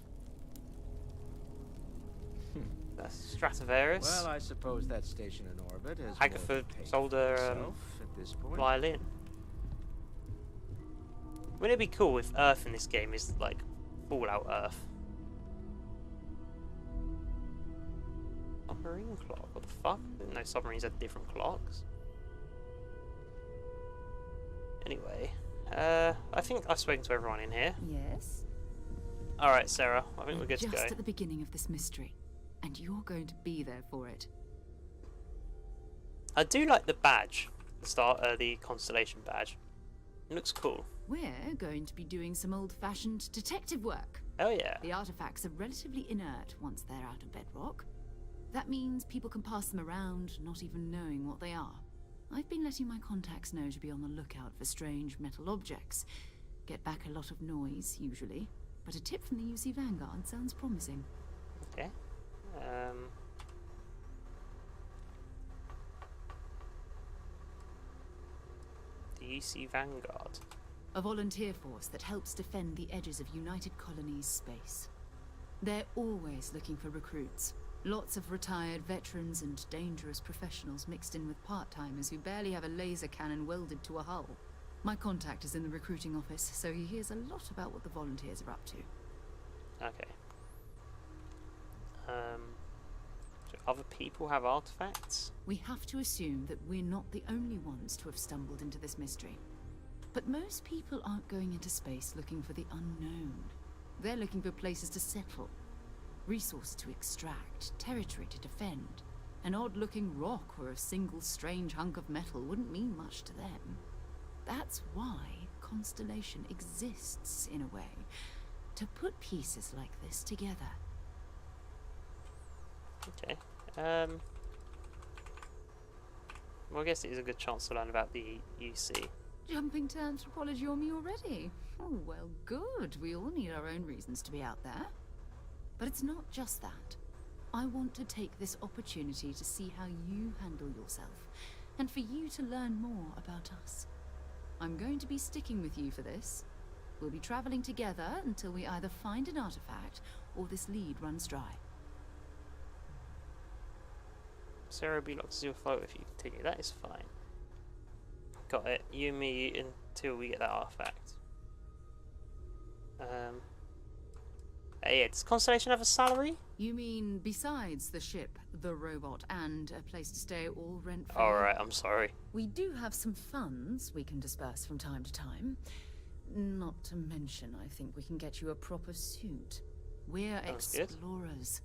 That's Stratovarus. Well, I suppose that station in orbit has Hagerford sold a at this point. violin. Wouldn't it be cool if Earth in this game is like Fallout Earth? Submarine clock? What the fuck? I didn't know submarines had different clocks. Anyway, I think I've spoken to everyone in here. Yes? Alright, Sarah, I think we're good to go. Just at the beginning of this mystery, and you're going to be there for it. I do like the badge, the Constellation badge. It looks cool. We're going to be doing some old-fashioned detective work. Oh yeah. The artifacts are relatively inert once they're out of bedrock. That means people can pass them around, not even knowing what they are. I've been letting my contacts know to be on the lookout for strange metal objects. Get back a lot of noise, usually. But a tip from the UC Vanguard sounds promising. Okay. The UC Vanguard. A volunteer force that helps defend the edges of United Colonies space. They're always looking for recruits. Lots of retired veterans and dangerous professionals mixed in with part-timers who barely have a laser cannon welded to a hull. My contact is in the recruiting office, so he hears a lot about what the volunteers are up to. Okay. Do other people have artifacts? We have to assume that we're not the only ones to have stumbled into this mystery. But most people aren't going into space looking for the unknown. They're looking for places to settle. Resources to extract, territory to defend. An odd-looking rock or a single strange hunk of metal wouldn't mean much to them. That's why Constellation exists, in a way. To put pieces like this together. Okay. Well, I guess it is a good chance to learn about the UC. Jumping to anthropology on me already? Oh, well, good. We all need our own reasons to be out there. But it's not just that. I want to take this opportunity to see how you handle yourself, and for you to learn more about us. I'm going to be sticking with you for this. We'll be traveling together until we either find an artifact or this lead runs dry. Sarah B. locks your photo if you continue. That is fine. Got it. You and me until we get that artifact. Yeah, does Constellation have a salary? You mean besides the ship, the robot, and a place to stay all rent-free? Alright, I'm sorry. We do have some funds we can disperse from time to time. Not to mention, I think we can get you a proper suit. We're explorers.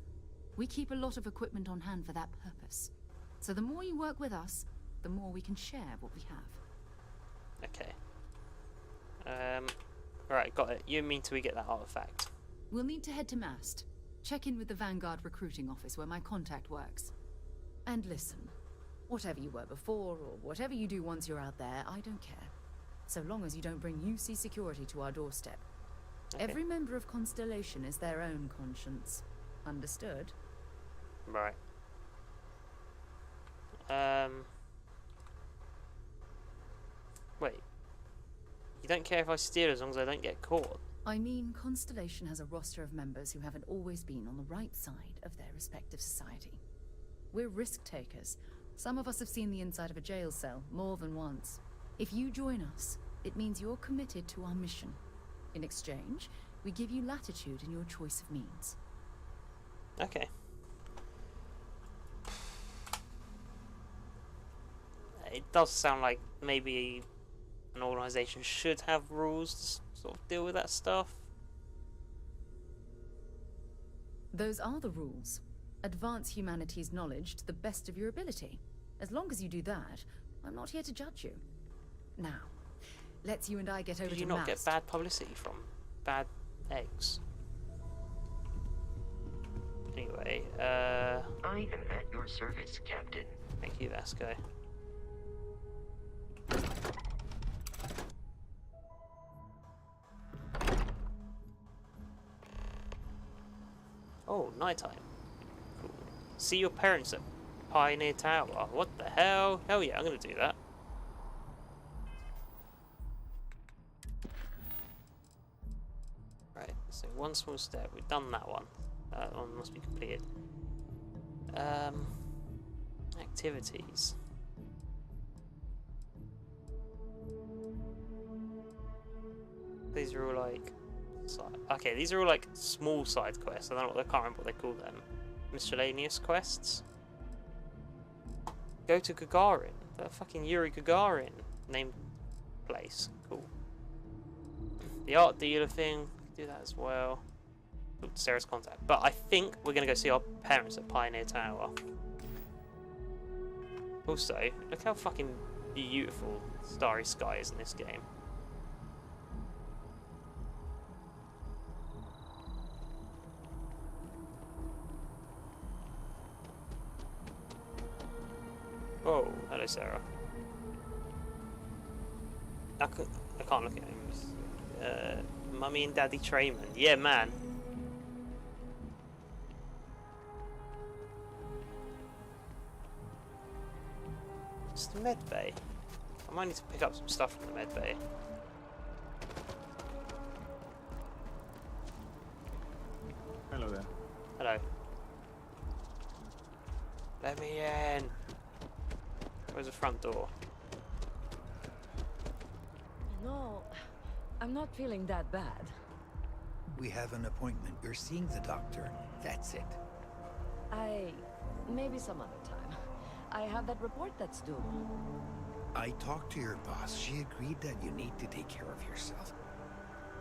We keep a lot of equipment on hand for that purpose. So the more you work with us, the more we can share what we have. Okay. Right, got it. You and me till we get that artifact. We'll need to head to Mast. Check in with the Vanguard recruiting office where my contact works. And listen, whatever you were before, or whatever you do once you're out there, I don't care. So long as you don't bring UC security to our doorstep. Okay. Every member of Constellation is their own conscience. Understood? Right. Wait. You don't care if I steal as long as I don't get caught? I mean, Constellation has a roster of members who haven't always been on the right side of their respective society. We're risk takers. Some of us have seen the inside of a jail cell more than once. If you join us, it means you're committed to our mission. In exchange, We give you latitude in your choice of means. Okay. It does sound like maybe an organisation should have rules to sort of deal with that stuff. Those are the rules. Advance humanity's knowledge to the best of your ability. As long as you do that, I'm not here to judge you. Now, let's you and I get over to Did you not get Mast. bad publicity from bad eggs? Anyway, I am at your service, Captain. thank you, Vasco. Oh, nighttime. Cool. See your parents at Pioneer Tower. What the hell? Hell yeah, I'm gonna do that. Right, so one small step. We've done that one. That one must be completed. Activities. These are all like... Okay, these are all like small side quests. I don't know. I can't remember what they call them. Miscellaneous quests. Go to Gagarin, the fucking Yuri Gagarin named place. Cool. The art dealer thing. Do that as well. Ooh, Sarah's contact. But I think we're gonna go see our parents at Pioneer Tower. Also, look how fucking beautiful starry sky is in this game. Oh, hello, Sarah. I can't look at him. Mummy and Daddy Trayman. Yeah, man. It's the med bay. I might need to pick up some stuff from the med bay. Hello there. Hello. Let me in. Where's the front door? No, I'm not feeling that bad. We have an appointment. You're seeing the doctor. That's it. Maybe some other time. I have that report that's due. I talked to your boss. She agreed that you need to take care of yourself.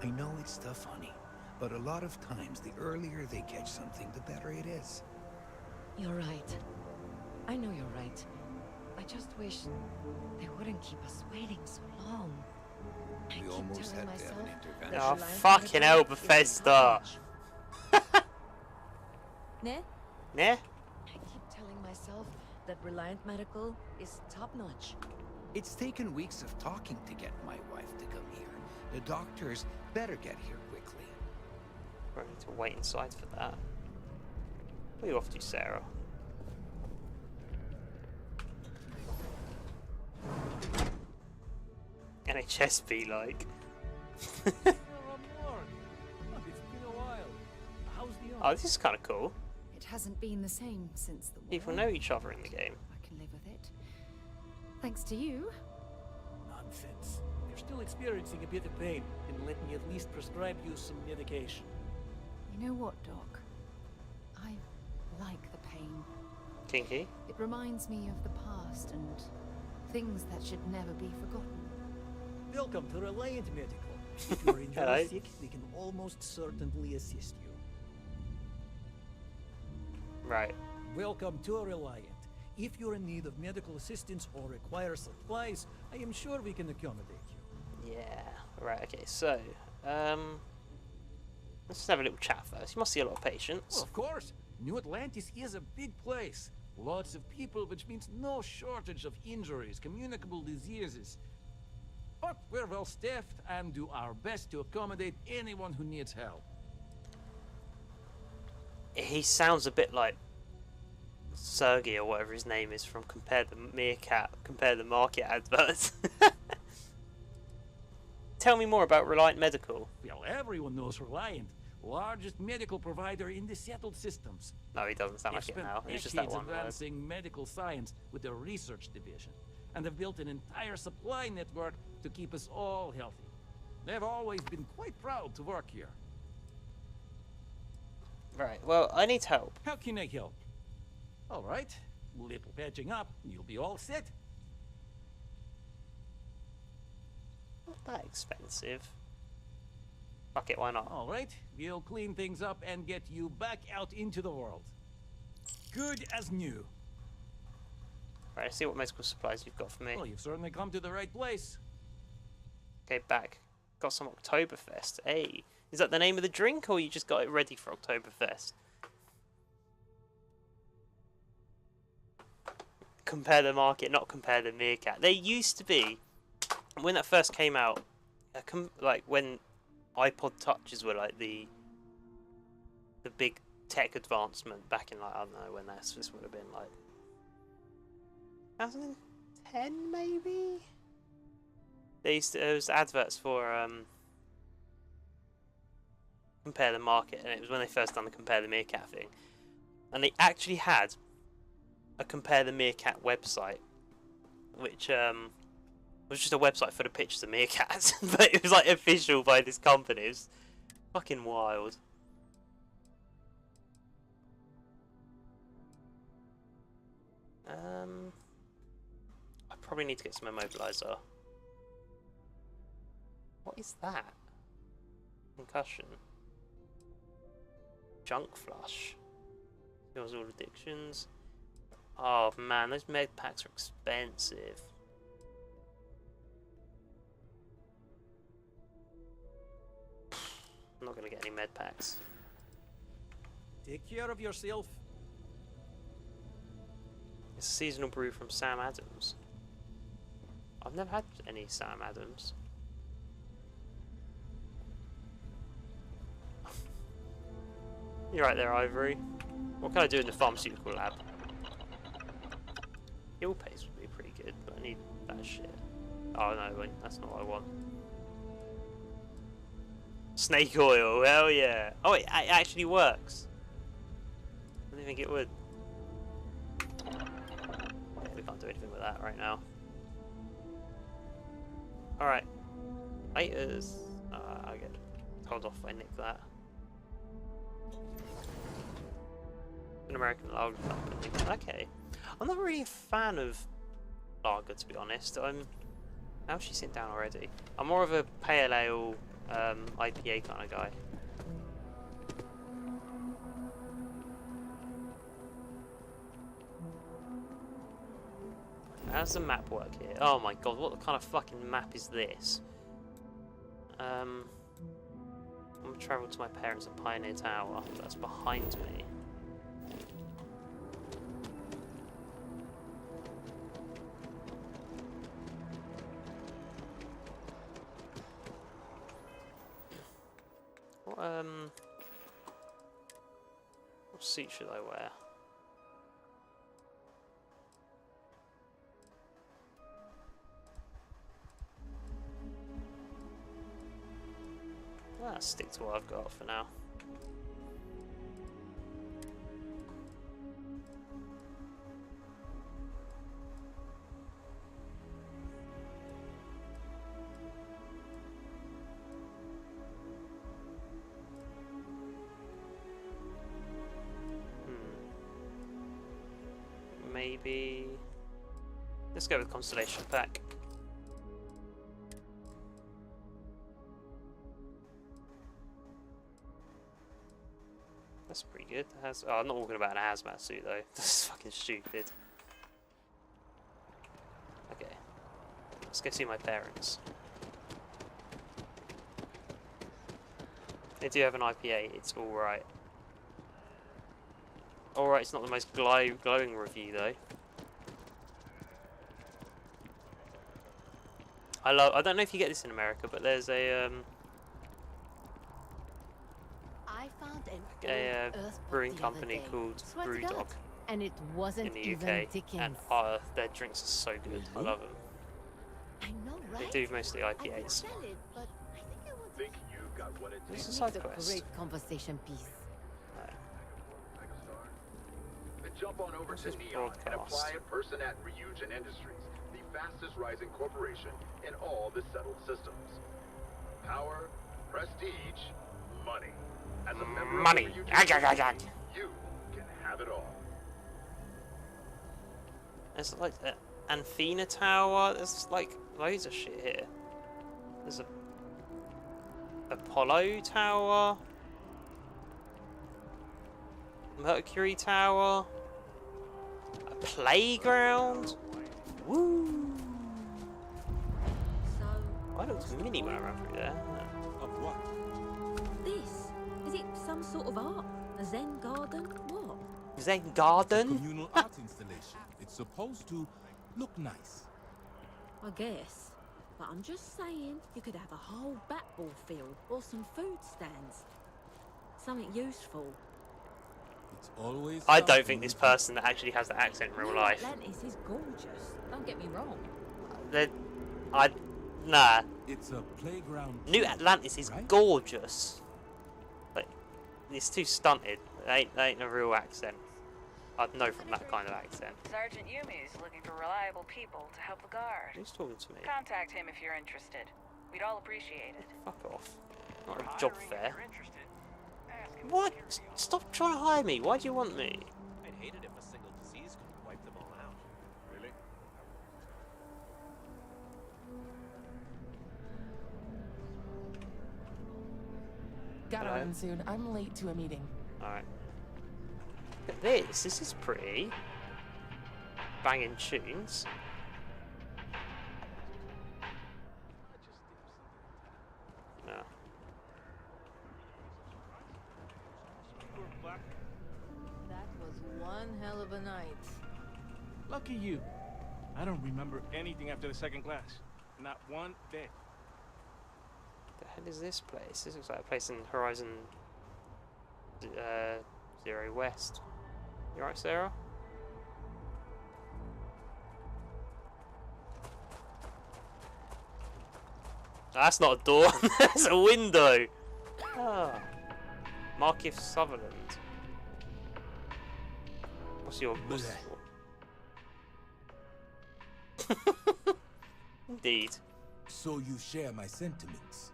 I know it's tough, honey, but a lot of times the earlier they catch something, the better it is. You're right. I know you're right. I just wish they wouldn't keep us waiting so long. We almost had to have an intervention. Oh, fucking hell, Bethesda! Ne? Ne? I keep telling myself that Reliant Medical is top-notch. It's taken weeks of talking to get my wife to come here. The doctors better get here quickly. We're going to wait inside for that. Where are you off to, Sarah? NHS be like. Oh, this is kind of cool. It hasn't been the same since the war. People know each other in the game. I can live with it. Thanks to you. Nonsense. You're still experiencing a bit of pain, and let me at least prescribe you some medication. You know what, Doc? I like the pain. Kinky? It reminds me of the past and things that should never be forgotten. Welcome to Reliant Medical. If you're injured or sick, we can almost certainly assist you. Right. Welcome to Reliant. If you're in need of medical assistance or require supplies, I am sure we can accommodate you. Yeah. Right, okay, so, let's just have a little chat first. You must see a lot of patients. Well, of course. New Atlantis is a big place. Lots of people, which means no shortage of injuries, communicable diseases. But we're well staffed and do our best to accommodate anyone who needs help. He sounds a bit like Sergey or whatever his name is from Compare the Market adverts. Tell me more about Reliant Medical. Well, everyone knows Reliant, largest medical provider in the settled systems. No, he doesn't sound like it now. It's just that one word. Advancing medical science with their research division, and have built an entire supply network to keep us all healthy. They've always been quite proud to work here. Right, well, I need help. How can I help? All right, little patching up, you'll be all set. Not that expensive. Fuck it, why not? All right, we'll clean things up and get you back out into the world. Good as new. Right, let's see what medical supplies you've got for me. Well, you've certainly come to the right place. Okay, back. Got some Oktoberfest. Hey, is that the name of the drink, or you just got it ready for Oktoberfest? Compare the market, not compare the meerkat. There used to be, when that first came out, like when iPod Touches were like the big tech advancement back in, like, I don't know when this would have been, like 2010 maybe. There was adverts for compare the market, and it was when they first done the compare the meerkat thing, and they actually had a compare the meerkat website, which was just a website for the pictures of meerkats, but it was like official by this company. It was fucking wild. I probably need to get some immobilizer. What is that? Concussion. Junk flush. Cures all addictions. Oh man, those med packs are expensive. I'm not gonna get any med packs. Take care of yourself. It's a seasonal brew from Sam Adams. I've never had any Sam Adams. You're right there, Ivory. What can I do in the pharmaceutical lab? Heal paste would be pretty good, but I need that shit. Oh no, wait, that's not what I want. Snake oil, hell yeah. Oh, it actually works. I didn't think it would. Yeah, we can't do anything with that right now. Alright. Laters. I get told off if I nick that. An American lager company. Okay. I'm not really a fan of lager, to be honest. How's she sitting down already? I'm more of a pale ale, IPA kind of guy. How does the map work here? Oh my god, what kind of fucking map is this? I'm gonna travel to my parents at Pioneer Tower. That's behind me. What suit should I wear? I'll stick to what I've got for now. Maybe let's go with Constellation Pack. That's pretty good. I'm not walking about in a hazmat suit though. That's fucking stupid. Okay, let's go see my parents. They do have an IPA. It's all right. Alright, it's not the most glowing review though. I don't know if you get this in America, but there's a brewing company called Brewdog and it wasn't in the UK, and their drinks are so good. I love them. I know, right? They do mostly IPAs. Think you got what it This takes. is a side quest. Great conversation piece. Jump on over to Neon and apply a person at Ryujin Industries, the fastest rising corporation in all the settled systems. Power, prestige, money. As a member Money. of the Ryujin, you can have it all. There's like the Anthena Tower. There's like loads of shit here. There's a Apollo Tower, Mercury Tower, a playground. Woo! So, Why looks mini when I run through there? Of what? this, is it some sort of art? A Zen garden? What? Zen garden? Communal art installation. It's supposed to look nice. I guess. But I'm just saying, you could have a whole bat-ball field or some food stands. Something useful. It's always. I don't think this person that actually has the accent in real New life. Atlantis is gorgeous. Don't get me wrong. Nah. It's a playground. New Atlantis is gorgeous. But it's too stunted. It ain't a real accent. I'd know from that kind of accent. Sergeant Yumi's looking for reliable people to help the guard. Who's talking to me? Contact him if you're interested. We'd all appreciate it. Fuck off. Not a job fair. What? Stop trying to hire me. Why do you want me? I'd hate it if a single disease could wipe them all out. Really? Gotta run soon. I'm late to a meeting. Alright. Look at this. This is pretty. Banging tunes. No. That was one hell of a night. Lucky you. I don't remember anything after the second class. Not one bit. The hell is this place? This looks like a place in Horizon Zero West. You alright, Sarah? That's not a door. That's a window. Ah. Markif Sutherland. What's your... Indeed. So you share my sentiments.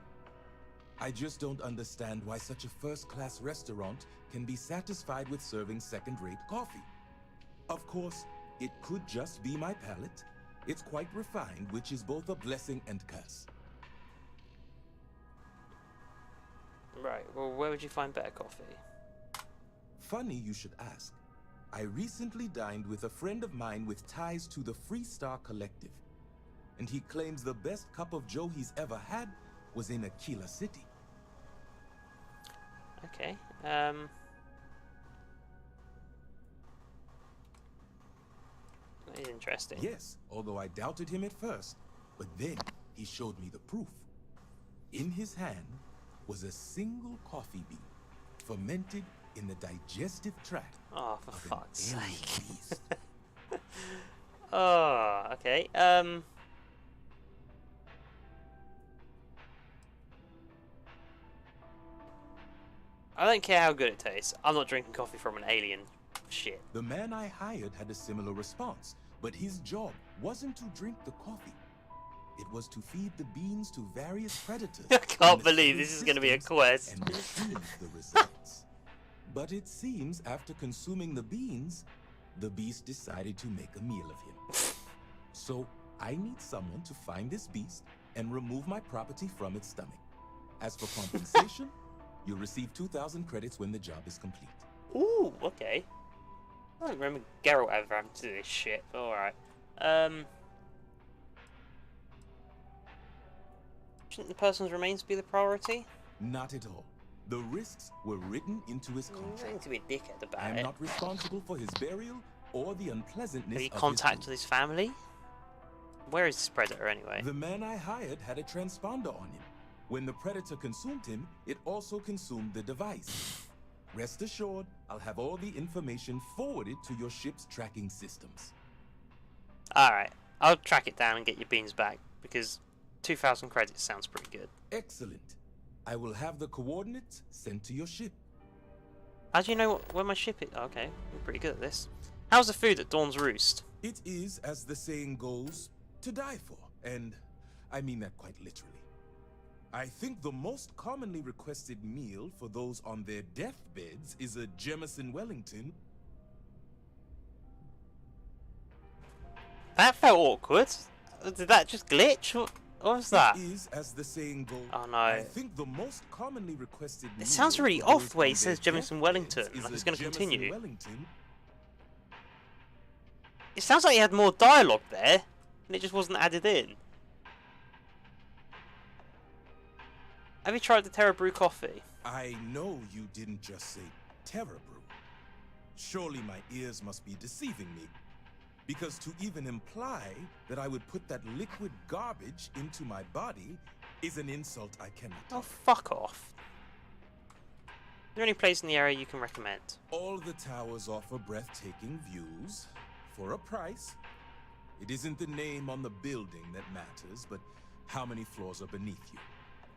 I just don't understand why such a first-class restaurant can be satisfied with serving second-rate coffee. Of course, it could just be my palate. It's quite refined, which is both a blessing and curse. Right, well, where would you find better coffee? Funny you should ask. I recently dined with a friend of mine with ties to the Freestar Collective. And he claims the best cup of joe he's ever had was in Aquila City. Okay, that is interesting. Yes, although I doubted him at first, but then he showed me the proof. In his hand was a single coffee bean, fermented in the digestive tract. Oh, for of an fuck's alien sake. beast. Oh, okay, I don't care how good it tastes. I'm not drinking coffee from an alien. Shit. The man I hired had a similar response, but his job wasn't to drink the coffee. It was to feed the beans to various predators. I can't believe this is going to be a quest. And retrieve the results. But it seems after consuming the beans, the beast decided to make a meal of him. So I need someone to find this beast and remove my property from its stomach. As for compensation, you'll receive 2,000 credits when the job is complete. Ooh, okay. I don't remember Geralt ever having to do this shit, but alright. Shouldn't the person's remains be the priority? Not at all. The risks were written into his You don't need contract. to be a dickhead about I am it. not responsible for his burial or the unpleasantness Have you of his contacted his family? Where is this predator anyway? The man I hired had a transponder on him. When the predator consumed him, it also consumed the device. Rest assured, I'll have all the information forwarded to your ship's tracking systems. Alright, I'll track it down and get your beans back, because 2,000 credits sounds pretty good. Excellent. I will have the coordinates sent to your ship. How do you know where my ship is? Okay, I'm pretty good at this. How's the food at Dawn's Roost? It is, as the saying goes, to die for. And I mean that quite literally. I think the most commonly requested meal for those on their deathbeds is a Jemison Wellington. That felt awkward. Did that just glitch? What was that? It is, as the saying goes. Oh no. I think the most commonly requested It sounds really meal for off those the way on it says their Jemison deathbeds Wellington. is Like a it's going to Jemison continue. Wellington. It sounds like he had more dialogue there, and it just wasn't added in. Have you tried the Terra Brew coffee? I know you didn't just say Terra Brew. Surely my ears must be deceiving me. Because to even imply that I would put that liquid garbage into my body is an insult I cannot Oh, tolerate. fuck off. Is there any place in the area you can recommend? All the towers offer breathtaking views for a price. It isn't the name on the building that matters, but how many floors are beneath you.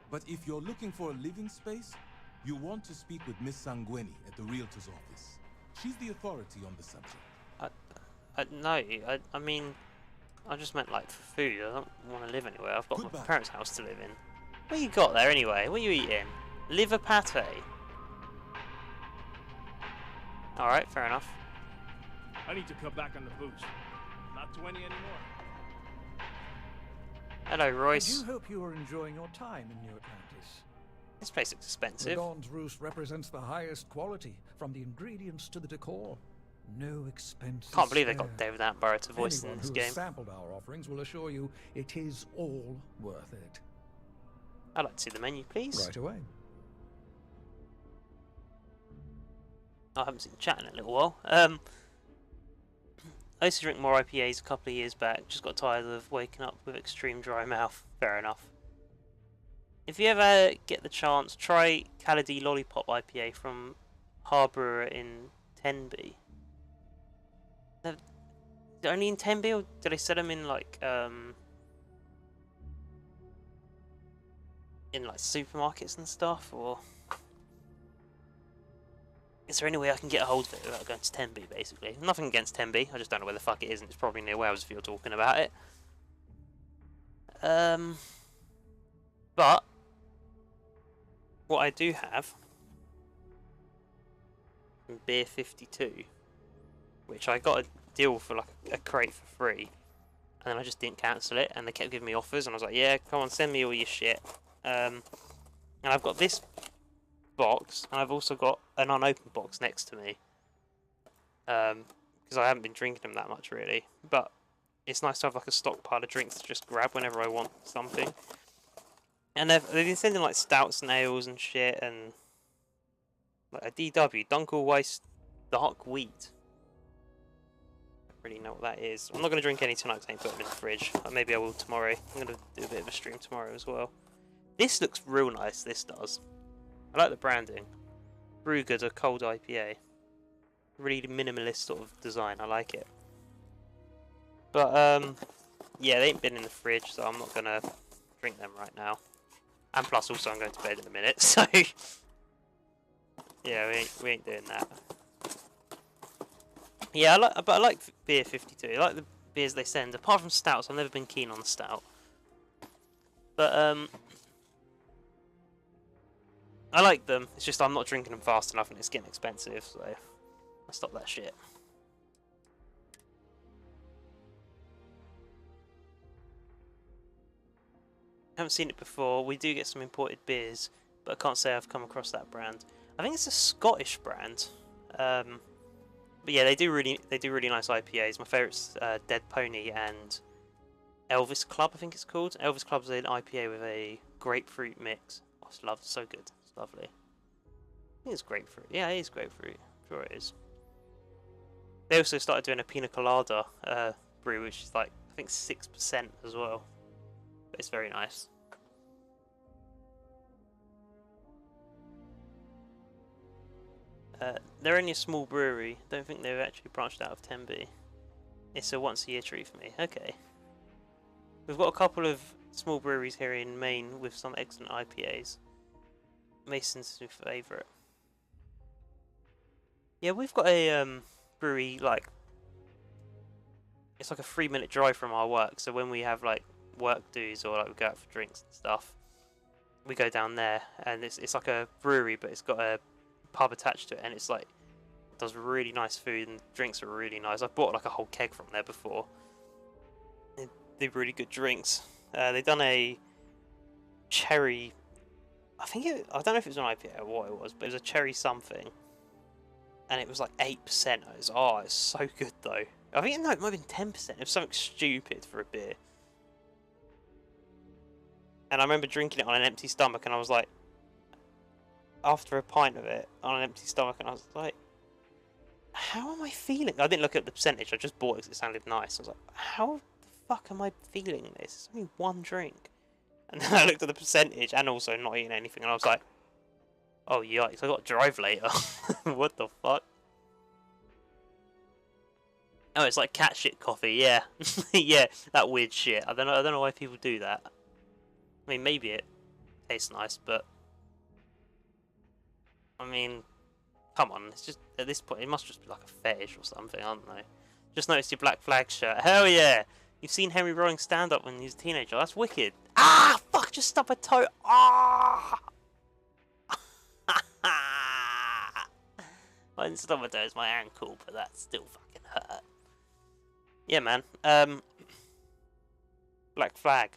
But if you're looking for a living space, you want to speak with Miss Sanguini at the realtor's office. She's the authority on the subject. No, I mean, I just meant like for food. I don't want to live anywhere. I've got my parents' house to live in. What you got there anyway? What are you eating? Liver pate. Alright, fair enough. I need to cut back on the booze. Not 20 anymore. Hello, Royce. I do hope you are enjoying your time in New Atlantis. This place looks expensive. Dawn's Roost represents the highest quality, from the ingredients to the decor. No expense. Can't believe they got David Attenborough to voice Anyone in this who game. has sampled our offerings will assure you it is all worth it. I'd like to see the menu, please. Right away. I haven't seen chat in a little while. I used to drink more IPAs a couple of years back. Just got tired of waking up with extreme dry mouth. Fair enough. If you ever get the chance, try Calady Lollipop IPA from Harbour in Tenby. Is it only in Tenby, or do they sell them in like supermarkets and stuff, or is there any way I can get a hold of it without going to Tenby, basically? Nothing against Tenby, I just don't know where the fuck it is, and it's probably near Wales if you're talking about it. But what I do have, Beer 52, which I got a deal for like a crate for free, and then I just didn't cancel it, and they kept giving me offers, and I was like, yeah, come on, send me all your shit. And I've got this box, and I've also got an unopened box next to me, because I haven't been drinking them that much really, but it's nice to have like a stockpile of drinks to just grab whenever I want something. And they've been sending like stouts and ales and shit, and like a DW, Dunkelweiss Dark Wheat. I don't really know what that is. I'm not going to drink any tonight because I ain't put them in the fridge. Maybe I will tomorrow. I'm going to do a bit of a stream tomorrow as well. This looks real nice, this does. I like the branding. Brewgood, a cold IPA. Really minimalist sort of design, I like it. But, yeah, they ain't been in the fridge, so I'm not going to drink them right now. And plus, also, I'm going to bed in a minute, so... yeah, we ain't doing that. Yeah, I like Beer 52. I like the beers they send. Apart from stouts, I've never been keen on stout. But, I like them. It's just I'm not drinking them fast enough and it's getting expensive, so I stop that shit. I haven't seen it before. We do get some imported beers, but I can't say I've come across that brand. I think it's a Scottish brand. But yeah, they do really nice IPAs. My favourite's Dead Pony and Elvis Club, I think it's called. Elvis Club's an IPA with a grapefruit mix. Oh, it's lovely, so good. It's lovely. I think it's grapefruit. Yeah, it is grapefruit. I'm sure it is. They also started doing a pina colada brew, which is like, I think 6% as well. But it's very nice. They're only a small brewery. Don't think they've actually branched out of Tenby. It's a once-a-year treat for me. Okay. We've got a couple of small breweries here in Maine with some excellent IPAs. Mason's new favourite. Yeah, we've got a brewery, like... It's like a 3-minute drive from our work, so when we have, like, work dues or, like, we go out for drinks and stuff, we go down there, and it's like a brewery, but it's got a pub attached to it, and it's like it does really nice food and drinks are really nice. I've bought like a whole keg from there before. They do really good drinks. They've done a cherry. I don't know if it was an IPA or what it was, but it was a cherry something, and it was like 8%. It's so good though. I think no, it might have been 10%. It was something stupid for a beer. And I remember drinking it on an empty stomach, and I was like, after a pint of it on an empty stomach, and I was like, how am I feeling? I didn't look at the percentage. I just bought it because it sounded nice. I was like, how the fuck am I feeling this? It's only one drink. And then I looked at the percentage and also not eating anything, and I was like, oh yikes, I got to drive later. What the fuck? Oh, it's like cat shit coffee, yeah. Yeah, that weird shit. I don't know why people do that. I mean, maybe it tastes nice, but I mean, come on, it's just, at this point, it must just be like a fetish or something, I don't know. Just noticed your Black Flag shirt. Hell yeah! You've seen Henry Rollins stand up when he was a teenager. That's wicked. Ah, fuck! Just stub a toe. Ah! I didn't stub a toe. It's my ankle, but that still fucking hurt. Yeah, man. Black Flag.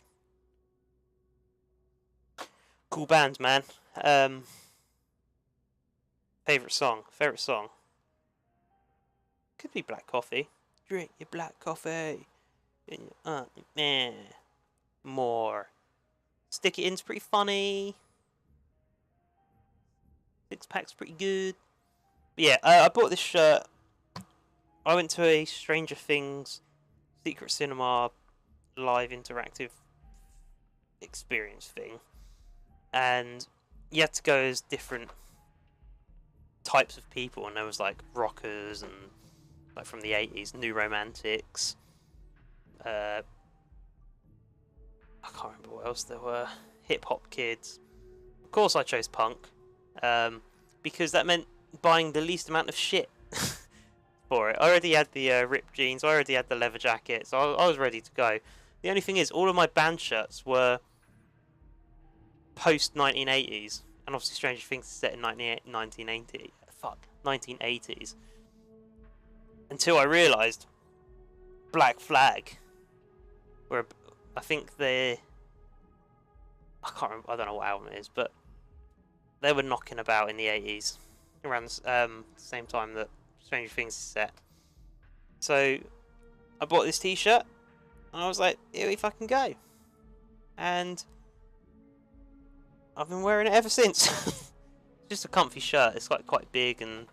Cool band, man. Favorite song. Could be Black Coffee. Drink your black coffee. Man. More. Stick It In's pretty funny. Six Pack's pretty good. But yeah, I bought this shirt. I went to a Stranger Things Secret Cinema live interactive experience thing. And you had to go as different types of people, and there was like rockers and like from the 80s, New Romantics. I can't remember what else there were. Hip hop kids. Of course, I chose punk because that meant buying the least amount of shit for it. I already had the ripped jeans. I already had the leather jacket, so I was ready to go. The only thing is, all of my band shirts were post 1980s, and obviously Stranger Things is set in 1980s. Until I realised Black Flag, where I think I can't remember, I don't know what album it is, but they were knocking about in the 80s, around the same time that Stranger Things is set. So I bought this t-shirt, and I was like, here we fucking go. And I've been wearing it ever since. It's just a comfy shirt. It's like quite big, and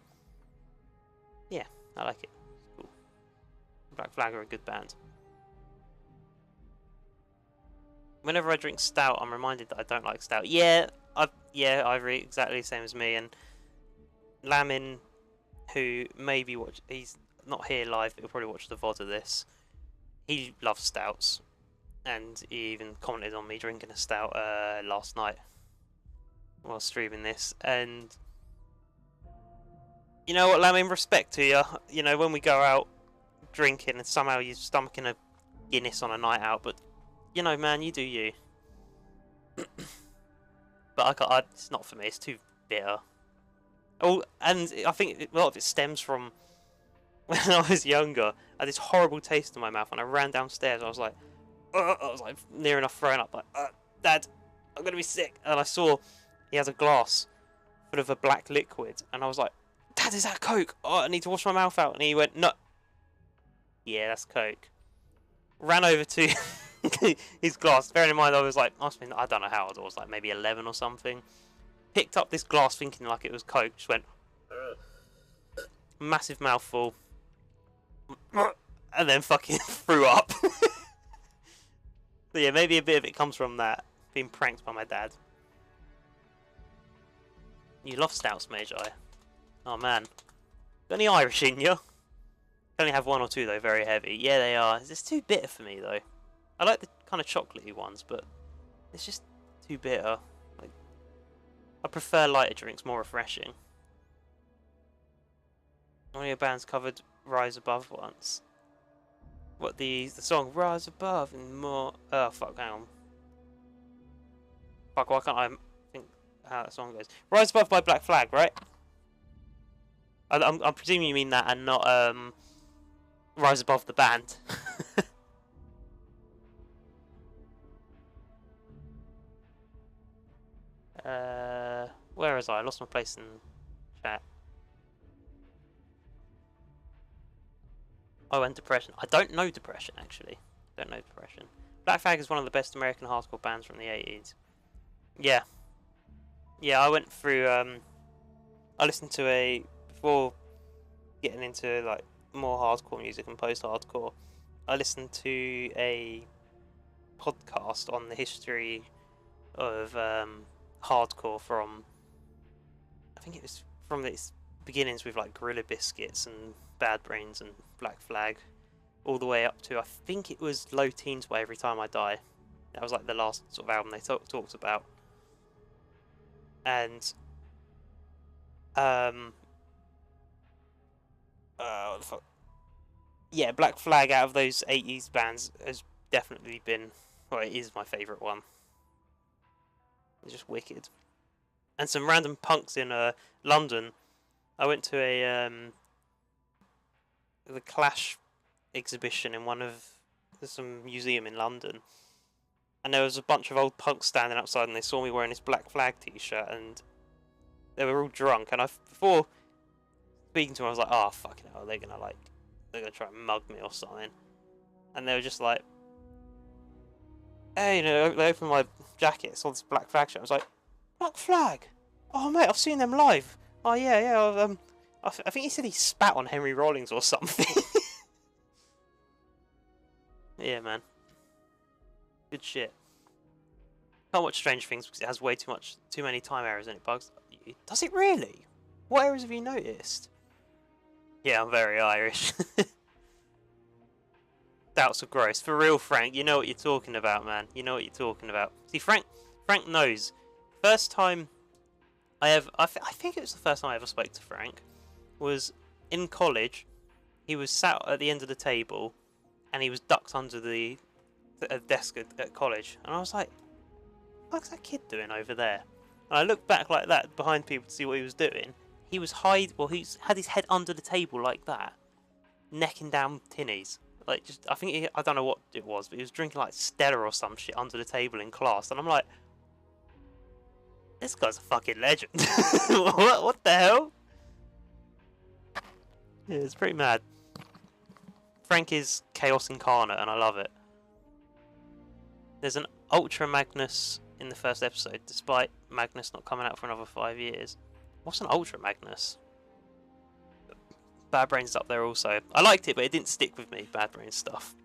yeah, I like it. It's cool. Black Flag are a good band. Whenever I drink stout, I'm reminded that I don't like stout. Yeah, Ivory, exactly the same as me. And Lamin, who maybe he's not here live, but he'll probably watch the VOD of this. He loves stouts, and he even commented on me drinking a stout last night while streaming this. And you know what, Lamin, respect to you. You know, when we go out drinking and somehow you're stomaching a Guinness on a night out, but you know, man, you do you. But it's not for me. It's too bitter. Oh, and I think a lot of it stems from when I was younger. I had this horrible taste in my mouth, and I ran downstairs. I was like near enough throwing up. Like, Dad, I'm gonna be sick. And I saw he has a glass full of a black liquid, and I was like, Dad, is that Coke? Oh, I need to wash my mouth out. And he went, no. Yeah, that's Coke. Ran over to his glass. Bearing in mind, I was like, I don't know how old I was, like maybe 11 or something. Picked up this glass thinking like it was Coke. Just went, massive mouthful, and then fucking threw up. So yeah, maybe a bit of it comes from that, being pranked by my dad. You love stouts, Magi. Oh man, got any Irish in you? Only have one or two though, very heavy. Yeah, they are. It's too bitter for me though. I like the kind of chocolatey ones, but it's just too bitter. Like, I prefer lighter drinks, more refreshing. One of your bands covered Rise Above once. What, the song Rise Above and more... Oh fuck, hang on. Fuck, why can't I how that song goes. Rise Above by Black Flag, right? I'm presuming you mean that and not Rise Above the band. Where was I? I lost my place in chat. Oh, and Depression. I don't know Depression, actually. Don't know Depression. Black Flag is one of the best American hardcore bands from the 80s. Yeah. Yeah, I went through, I listened to before getting into, like, more hardcore music and post-hardcore, I listened to a podcast on the history of, hardcore from, I think it was from its beginnings with, like, Gorilla Biscuits and Bad Brains and Black Flag, all the way up to, I think it was Low Teens by Every Time I Die. That was, like, the last sort of album they talked about. And, what the fuck? Yeah, Black Flag out of those 80s bands has definitely been, well, it is my favourite one. It's just wicked. And some random punks in London. I went to the Clash exhibition in some museum in London, and there was a bunch of old punks standing outside, and they saw me wearing this Black Flag t-shirt, and they were all drunk. And before speaking to them, I was like, "Oh fucking hell, they're gonna try and mug me or something." And they were just like, "Hey, they opened my jacket, saw this Black Flag shirt." I was like, "Black Flag? Oh mate, I've seen them live. Oh yeah. I think he said he spat on Henry Rollins or something." Yeah, man. Good shit. Can't watch Strange Things because it has way too many time errors and it bugs. Does it really? What errors have you noticed? Yeah, I'm very Irish. Doubts are gross. For real, Frank, you know what you're talking about, man. You know what you're talking about. See, Frank knows. First time I think it was the first time I ever spoke to Frank, was in college. He was sat at the end of the table, and he was ducked under the desk at college. And I was like, what's that kid doing over there? And I looked back like that behind people to see what he was doing. He was he's had his head under the table like that, necking down tinnies. Like, I don't know what it was, but he was drinking like Stella or some shit under the table in class. And I'm like, this guy's a fucking legend. What the hell? Yeah, it's pretty mad. Frank is chaos incarnate, and I love it. There's an Ultra Magnus in the first episode, despite Magnus not coming out for another 5 years. What's an Ultra Magnus? Bad Brains up there also. I liked it, but it didn't stick with me, Bad Brains stuff.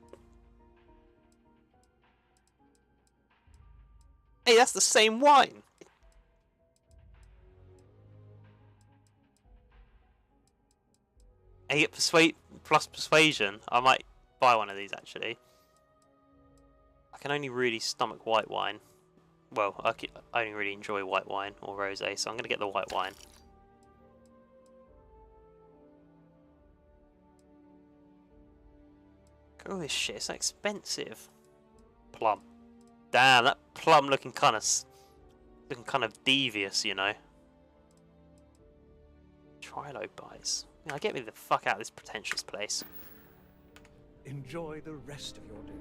Hey, that's the same wine! I get Persuade plus Persuasion. I might buy one of these, actually. I can only really stomach white wine. Well, I only really enjoy white wine or rosé, so I'm going to get the white wine. Look at all this shit, it's so expensive. Plum. Damn, that plum looking kind of devious, you know. Trilo buys. Yeah, get me the fuck out of this pretentious place. Enjoy the rest of your day.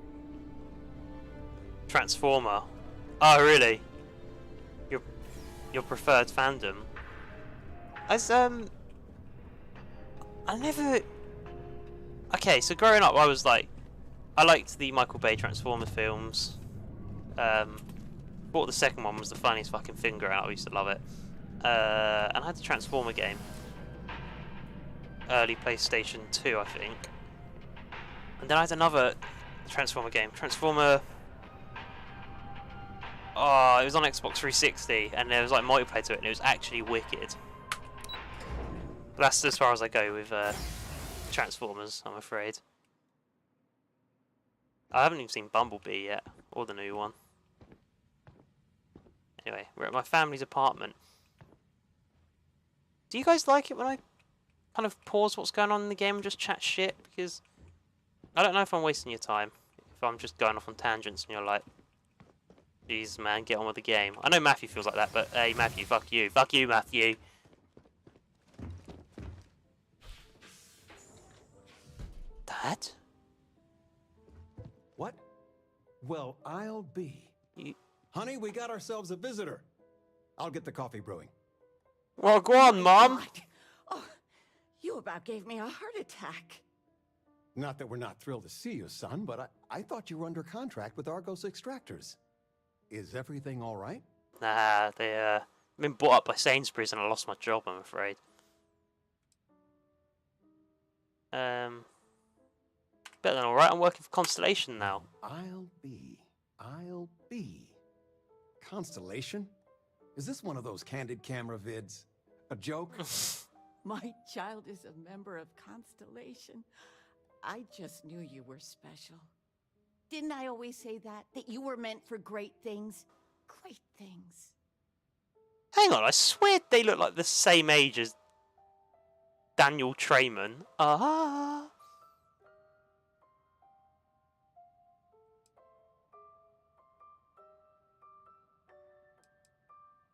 Transformer. Oh, really? Your preferred fandom? I never... Okay, so growing up, I liked the Michael Bay Transformer films. Thought the second one was the funniest fucking thing growing up. I used to love it. And I had the Transformer game. Early PlayStation 2, I think. And then I had another Transformer game. Transformer... Oh, it was on Xbox 360, and there was like multiplayer to it, and it was actually wicked. But that's as far as I go with Transformers, I'm afraid. I haven't even seen Bumblebee yet, or the new one. Anyway, we're at my family's apartment. Do you guys like it when I kind of pause what's going on in the game and just chat shit? Because I don't know if I'm wasting your time, if I'm just going off on tangents and you're like, Jeez, man, get on with the game. I know Matthew feels like that, but hey, Matthew, fuck you. Fuck you, Matthew. Dad? What? Well, I'll be. Honey, we got ourselves a visitor. I'll get the coffee brewing. Well, go on, Mom. Oh, you about gave me a heart attack. Not that we're not thrilled to see you, son, but I thought you were under contract with Argos Extractors. Is everything all right? Nah, I've been bought up by Sainsbury's and I lost my job, I'm afraid. Better than alright, I'm working for Constellation now. I'll be. Constellation? Is this one of those candid camera vids? A joke? My child is a member of Constellation. I just knew you were special. Didn't I always say that? That you were meant for great things? Great things. Hang on, I swear they look like the same age as Daniel Trayman. Ah.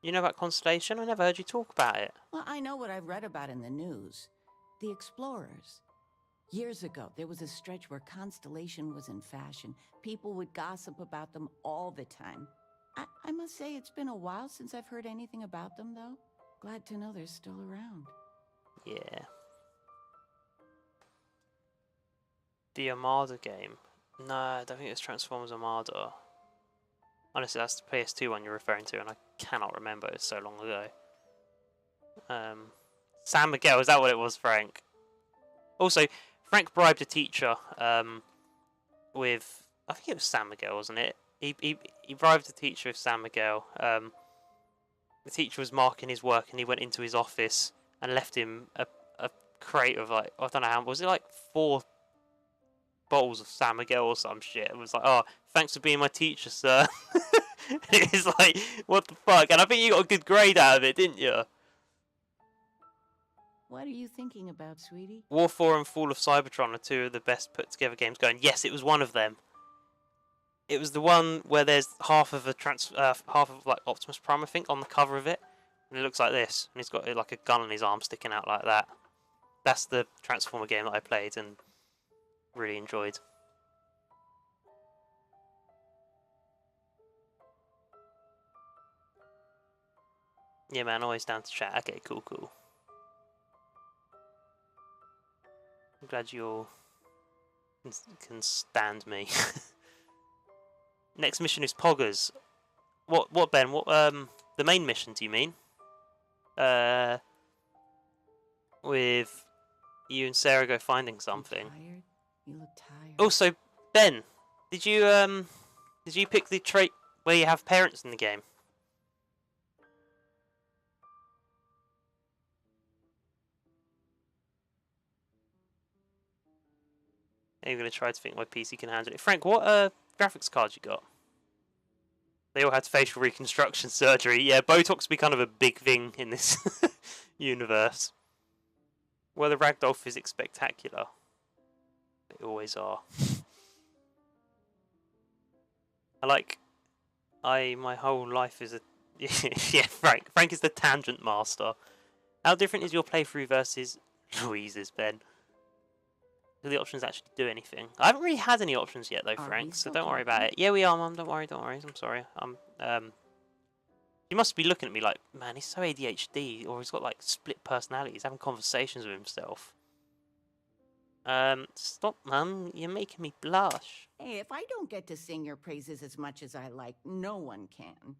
You know about Constellation? I never heard you talk about it. Well, I know what I've read about in the news. The Explorers. Years ago, there was a stretch where Constellation was in fashion. People would gossip about them all the time. I must say it's been a while since I've heard anything about them, though. Glad to know they're still around. Yeah. The Armada game. No, I don't think it's Transformers Armada. Honestly, that's the PS2 one you're referring to, and I cannot remember. It's so long ago. San Miguel, is that what it was, Frank? Also, Frank bribed a teacher with... I think it was San Miguel, wasn't it? He bribed a teacher with San Miguel. The teacher was marking his work, and he went into his office and left him a crate of, like, I don't know how... Was it like 4 bottles of San Miguel or some shit? It was like, oh, thanks for being my teacher, sir. It's like, what the fuck? And I think you got a good grade out of it, didn't you? What are you thinking about, sweetie? War 4 and Fall of Cybertron are 2 of the best put together games going. Yes, it was one of them. It was the one where there's half of like Optimus Prime, I think, on the cover of it, and it looks like this, and he's got like a gun in his arm sticking out like that. That's the Transformer game that I played and really enjoyed. Yeah, man, always down to chat. Okay, cool. I'm glad you all can stand me. Next mission is Poggers. What Ben? What the main mission? Do you mean? With you and Sarah go finding something. You look tired. Also, Ben, did you pick the trait where you have parents in the game? I'm going to try to think my PC can handle it. Frank, what graphics cards you got? They all had facial reconstruction surgery. Yeah, Botox be kind of a big thing in this universe. Were the ragdoll physics spectacular? They always are. My whole life is a... yeah, Frank is the tangent master. How different is your playthrough versus Louise's, Ben? Do the options actually do anything? I haven't really had any options yet, though, Frank, so don't worry about it. Yeah, we are, Mum. Don't worry. I'm sorry. You must be looking at me like, man, he's so ADHD, or he's got, like, split personalities, having conversations with himself. Stop, Mum. You're making me blush. Hey, if I don't get to sing your praises as much as I like, no one can.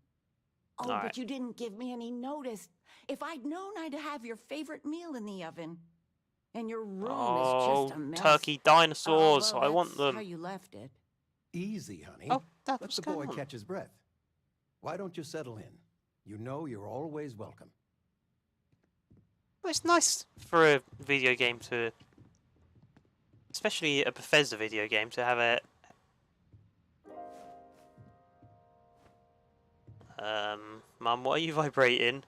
Oh, All but right. you didn't give me any notice. If I'd known I'd have your favorite meal in the oven. And your room is just a mess. Turkey dinosaurs. Oh, I want that's them. how you left it. Easy, honey. Oh, let the boy catch his breath. Why don't you settle in? You know you're always welcome. Well, it's nice for a video game to... Especially a Bethesda video game to have a... Mum, why are you vibrating?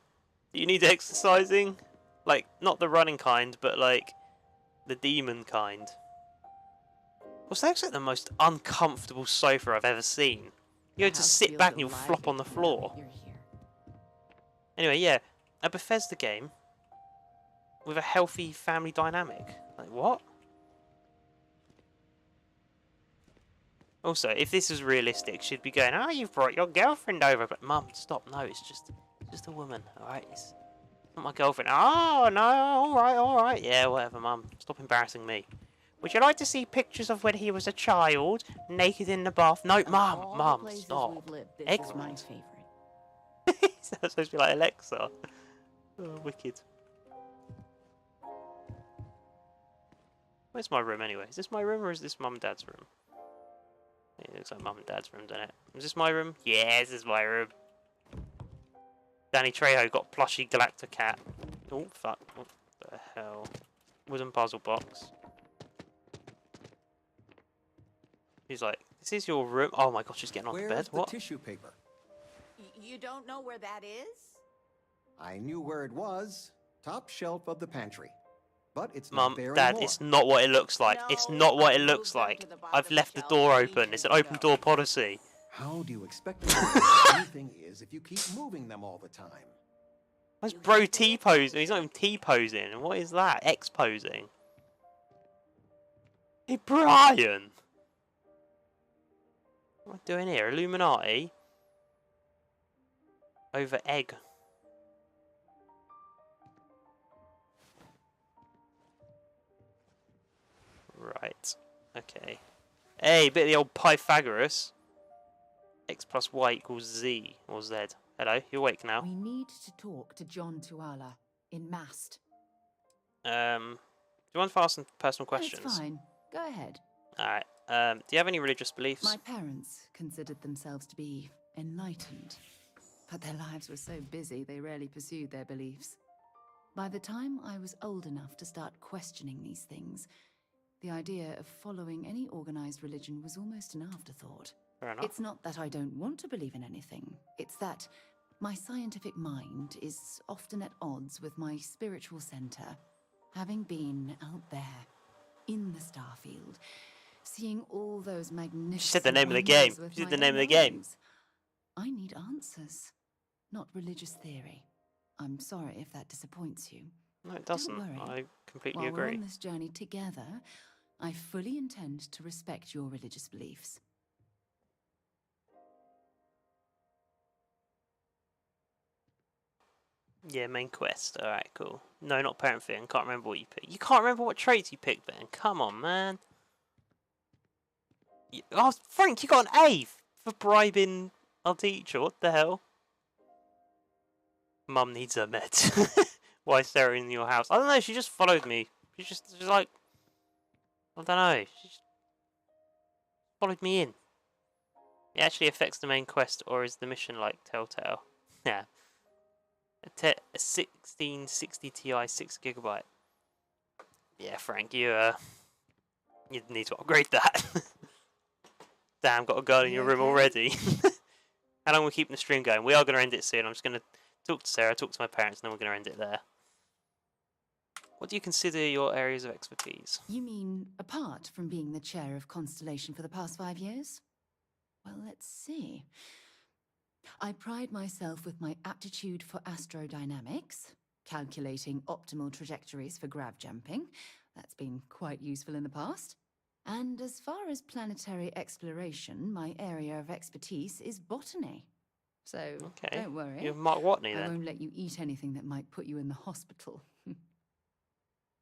Do you need exercising? Like, not the running kind, but like the demon kind. Also, that's like the most uncomfortable sofa I've ever seen. You had to sit back and you'll flop on the floor. Anyway, yeah, a Bethesda game with a healthy family dynamic. Like, what? Also, if this was realistic, she'd be going, "Oh, you've brought your girlfriend over." But Mum, stop. No, it's just a woman. All right, it's not my girlfriend. Oh no, all right. Yeah, whatever, Mum. Stop embarrassing me. Would you like to see pictures of when he was a child, naked in the bath? No, Mum, stop. This is my favorite. Is that supposed to be like Alexa? Oh, wicked. Where's my room anyway? Is this my room or is this Mum and Dad's room? It looks like Mum and Dad's room, doesn't it? Is this my room? Yeah, this is my room. Danny Trejo got plushy Galacta cat. Oh, fuck. What the hell? Wooden puzzle box. He's like, this is your room? Oh my gosh, she's getting onto bed. Where's the What? tissue paper? You don't know where that is? I knew where it was. Top shelf of the pantry. But it's Mum, not there Dad, anymore. it's not what it looks like. It's not what it looks like. I've left the door open. It's an open door policy. How do you expect to know where anything is if you keep moving them all the time? Why's bro T-posing? He's not even T-posing. What is that? X-posing. Hey, Brian! What am I doing here? Illuminati? Over egg. Right. Okay. Hey, bit of the old Pythagoras. X plus Y equals Z or Z. Hello, you're awake now. We need to talk to John Tuala in Mast. Do you want to ask some personal questions? It's fine. Go ahead. Alright. Do you have any religious beliefs? My parents considered themselves to be enlightened, but their lives were so busy they rarely pursued their beliefs. By the time I was old enough to start questioning these things, the idea of following any organized religion was almost an afterthought. Fair enough. It's not that I don't want to believe in anything. It's that my scientific mind is often at odds with my spiritual center. Having been out there, in the Starfield, seeing all those magnificent... She said the name of the game. She said the name of the game. I need answers, not religious theory. I'm sorry if that disappoints you. No, it doesn't. Don't worry. I completely While we're agree. on this journey together, I fully intend to respect your religious beliefs. Yeah, main quest. Alright, cool. No, not parent thing. Can't remember what you picked. You can't remember what traits you picked, Ben. Come on, man. Oh, Frank, you got an A for bribing our teacher. What the hell? Mum needs her meds. Why is Sarah in your house? I don't know. She just followed me. She's like... I don't know. She just followed me in. It actually affects the main quest, or is the mission like Telltale? Yeah. A 1660 Ti 6GB. Yeah, Frank, you need to upgrade that. Damn, got a girl in your room already. How long are we keeping the stream going? We are going to end it soon. I'm just going to talk to Sarah, talk to my parents, and then we're going to end it there. What do you consider your areas of expertise? You mean apart from being the chair of Constellation for the past 5 years? Well, let's see. I pride myself with my aptitude for astrodynamics, calculating optimal trajectories for grav jumping. That's been quite useful in the past. And as far as planetary exploration, my area of expertise is botany. So, don't worry. You're Mark Watney, I then. won't let you eat anything that might put you in the hospital.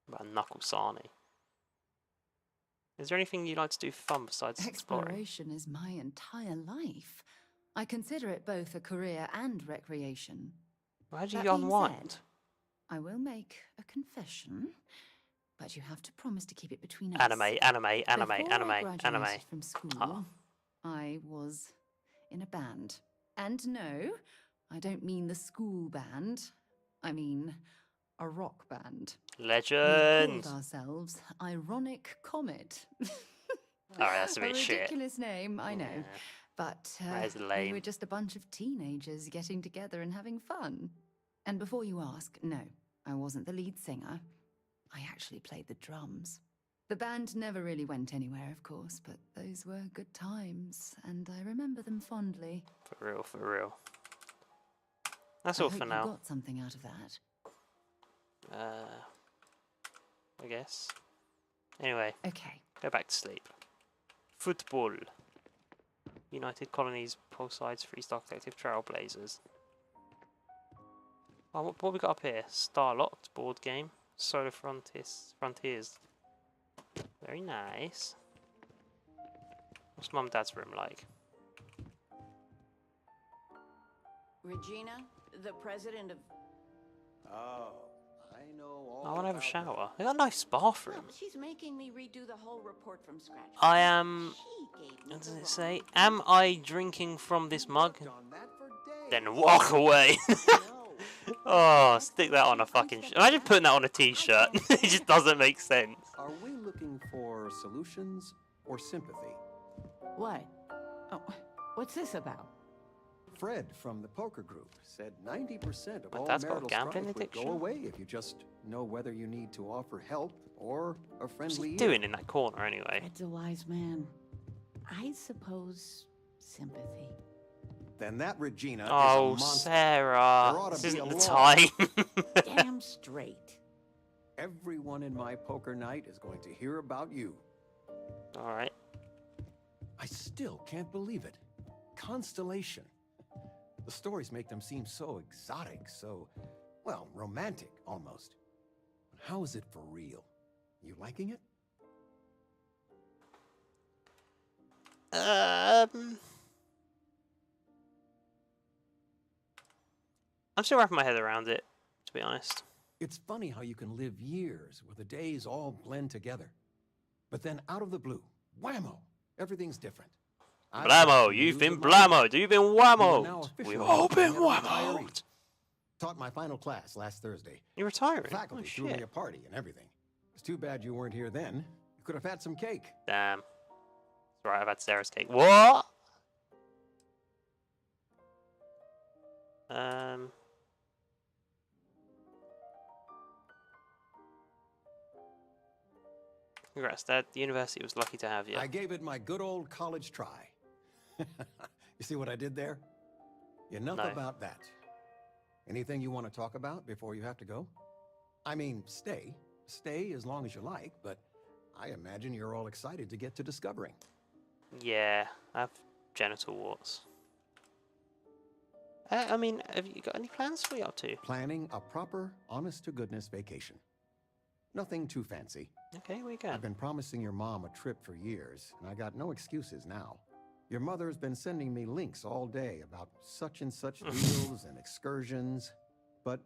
About Knuckle Sarnie. Is there anything you'd like to do for fun besides exploring? Exploration is my entire life. I consider it both a career and recreation. Why do That you being unwind? said, I will make a confession, but you have to promise to keep it between us. Anime. Before I graduated Oh. from school, I was in a band. And no, I don't mean the school band. I mean a rock band. Legend. We called ourselves Ironic Comet. Alright, that's a bit shit. Ridiculous name, I know. But That is we lame. were just a bunch of teenagers getting together and having fun. And before you ask, no, I wasn't the lead singer. I actually played the drums. The band never really went anywhere, of course, but those were good times, and I remember them fondly. For real, for real. That's I all hope for you now. got something out of that. I guess. Anyway. Okay. Go back to sleep. Football. United Colonies, Pulsides, Freestar Collective, Trailblazers. Oh, what we got up here? Starlocked board game. Solar Frontiers. Very nice. What's Mum and Dad's room like? Regina, the president of... Oh, I know all I want to have a about shower. They got a nice bathroom. Look, she's making me redo the whole report from scratch. I am... She gave me What does the it wrong- say? Am I drinking from this mug? Then walk away. Oh, stick that on a fucking... Imagine putting that on a t-shirt. It just doesn't make sense. Are we looking for solutions or sympathy? What? Oh, what's this about? Fred from the poker group said 90% of My all dad's got a marital gambling strife would addiction? go away if you just know whether you need to offer help or a friendly What's he ear. doing in that corner anyway? Fred's a wise man. I suppose sympathy. Then that Regina is a Oh, monster. Sarah. There ought to This be isn't a the law. time. Damn straight. Everyone in my poker night is going to hear about you. Alright. I still can't believe it. Constellation. The stories make them seem so exotic, so, well, romantic almost. How is it for real? You liking it? I'm still wrapping my head around it, to be honest. It's funny how you can live years where the days all blend together. But then out of the blue, whammo, everything's different. I've got Blammo, some you've news been of my own. blammoed, you've been You are now whammoed. officially We've all been a retiree. whammoed. Taught my final class last Thursday. You're retiring? The faculty Oh, threw me shit. a party and everything. It's too bad you weren't here then. You could have had some cake. Damn. It's right, I've had Sarah's cake. What? Congrats, Dad. The university was lucky to have you. I gave it my good old college try. You see what I did there? Enough No. about that. Anything you want to talk about before you have to go? I mean, stay. Stay as long as you like, but I imagine you're all excited to get to discovering. Yeah, I have genital warts. I mean, have you got any plans for you up to? Planning a proper, honest-to-goodness vacation. Nothing too fancy. Okay, where you going? I've been promising your mom a trip for years, and I got no excuses now. Your mother's been sending me links all day about such and such deals and excursions, but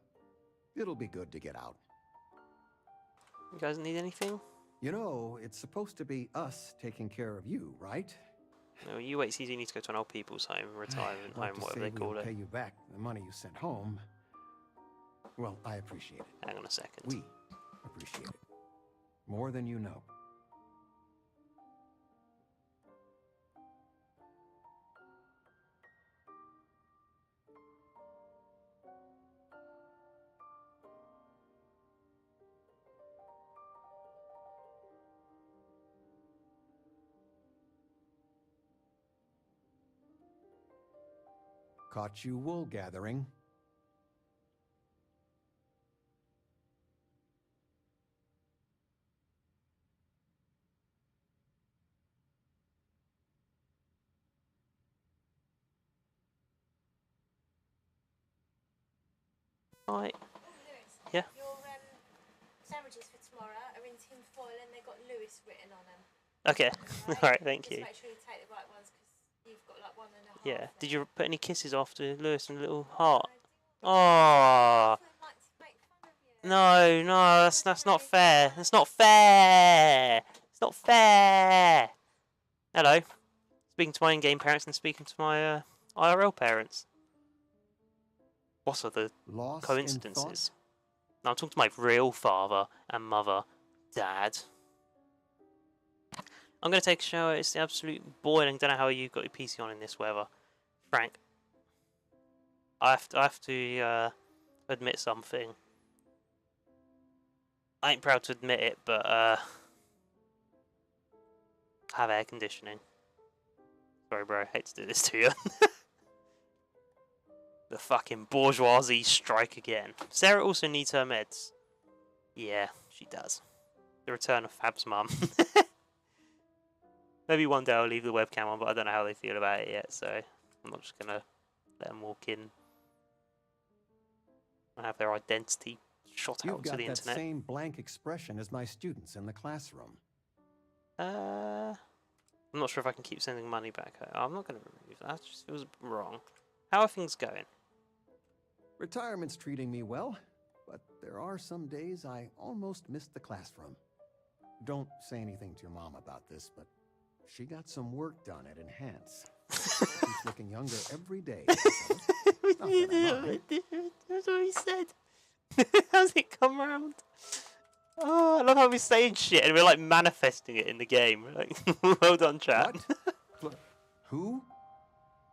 it'll be good to get out. You guys need anything? You know, it's supposed to be us taking care of you, right? No, you wait, see, you need to go to an old people's home, retirement I'd love home, to whatever say they call we'll it. pay you back the money you sent home. Well, I appreciate it. Hang on a second. We appreciate it. More than you know. Caught you wool gathering. Right. Yeah. Your sandwiches for tomorrow are in tin foil and they've got Lewis written on them. Okay. Alright, thank Just you. make sure you take the right ones because you've got like one and a half. Yeah. Did you put any kisses after Lewis and a little heart? Oh. No, no, that's not fair. That's not fair. It's not fair. Hello. Speaking to my in-game parents and speaking to my IRL parents. What are the Lost in coincidences? No, I'm talking to my real father and mother, Dad. I'm going to take a shower. It's the absolute boiling. Don't know how you've got your PC on in this weather. Frank, I have to admit something. I ain't proud to admit it, but Have air conditioning. Sorry, bro. Hate to do this to you. The fucking bourgeoisie strike again. Sarah also needs her meds. Yeah, she does. The return of Fab's mum. Maybe one day I'll leave the webcam on, but I don't know how they feel about it yet, so I'm not just gonna let them walk in and have their identity shot out to the internet. You've got that same blank expression as my students in the classroom. I'm not sure if I can keep sending money back. I'm not going to remove that. It just feels wrong. How are things going? Retirement's treating me well, but there are some days I almost missed the classroom. Don't say anything to your mom about this, but she got some work done at Enhance. She's looking younger every day. Not that I'm not. That's what he said. How's it come around? Oh, I love how we're saying shit and we're like manifesting it in the game. Like, well done, chat. What? Who?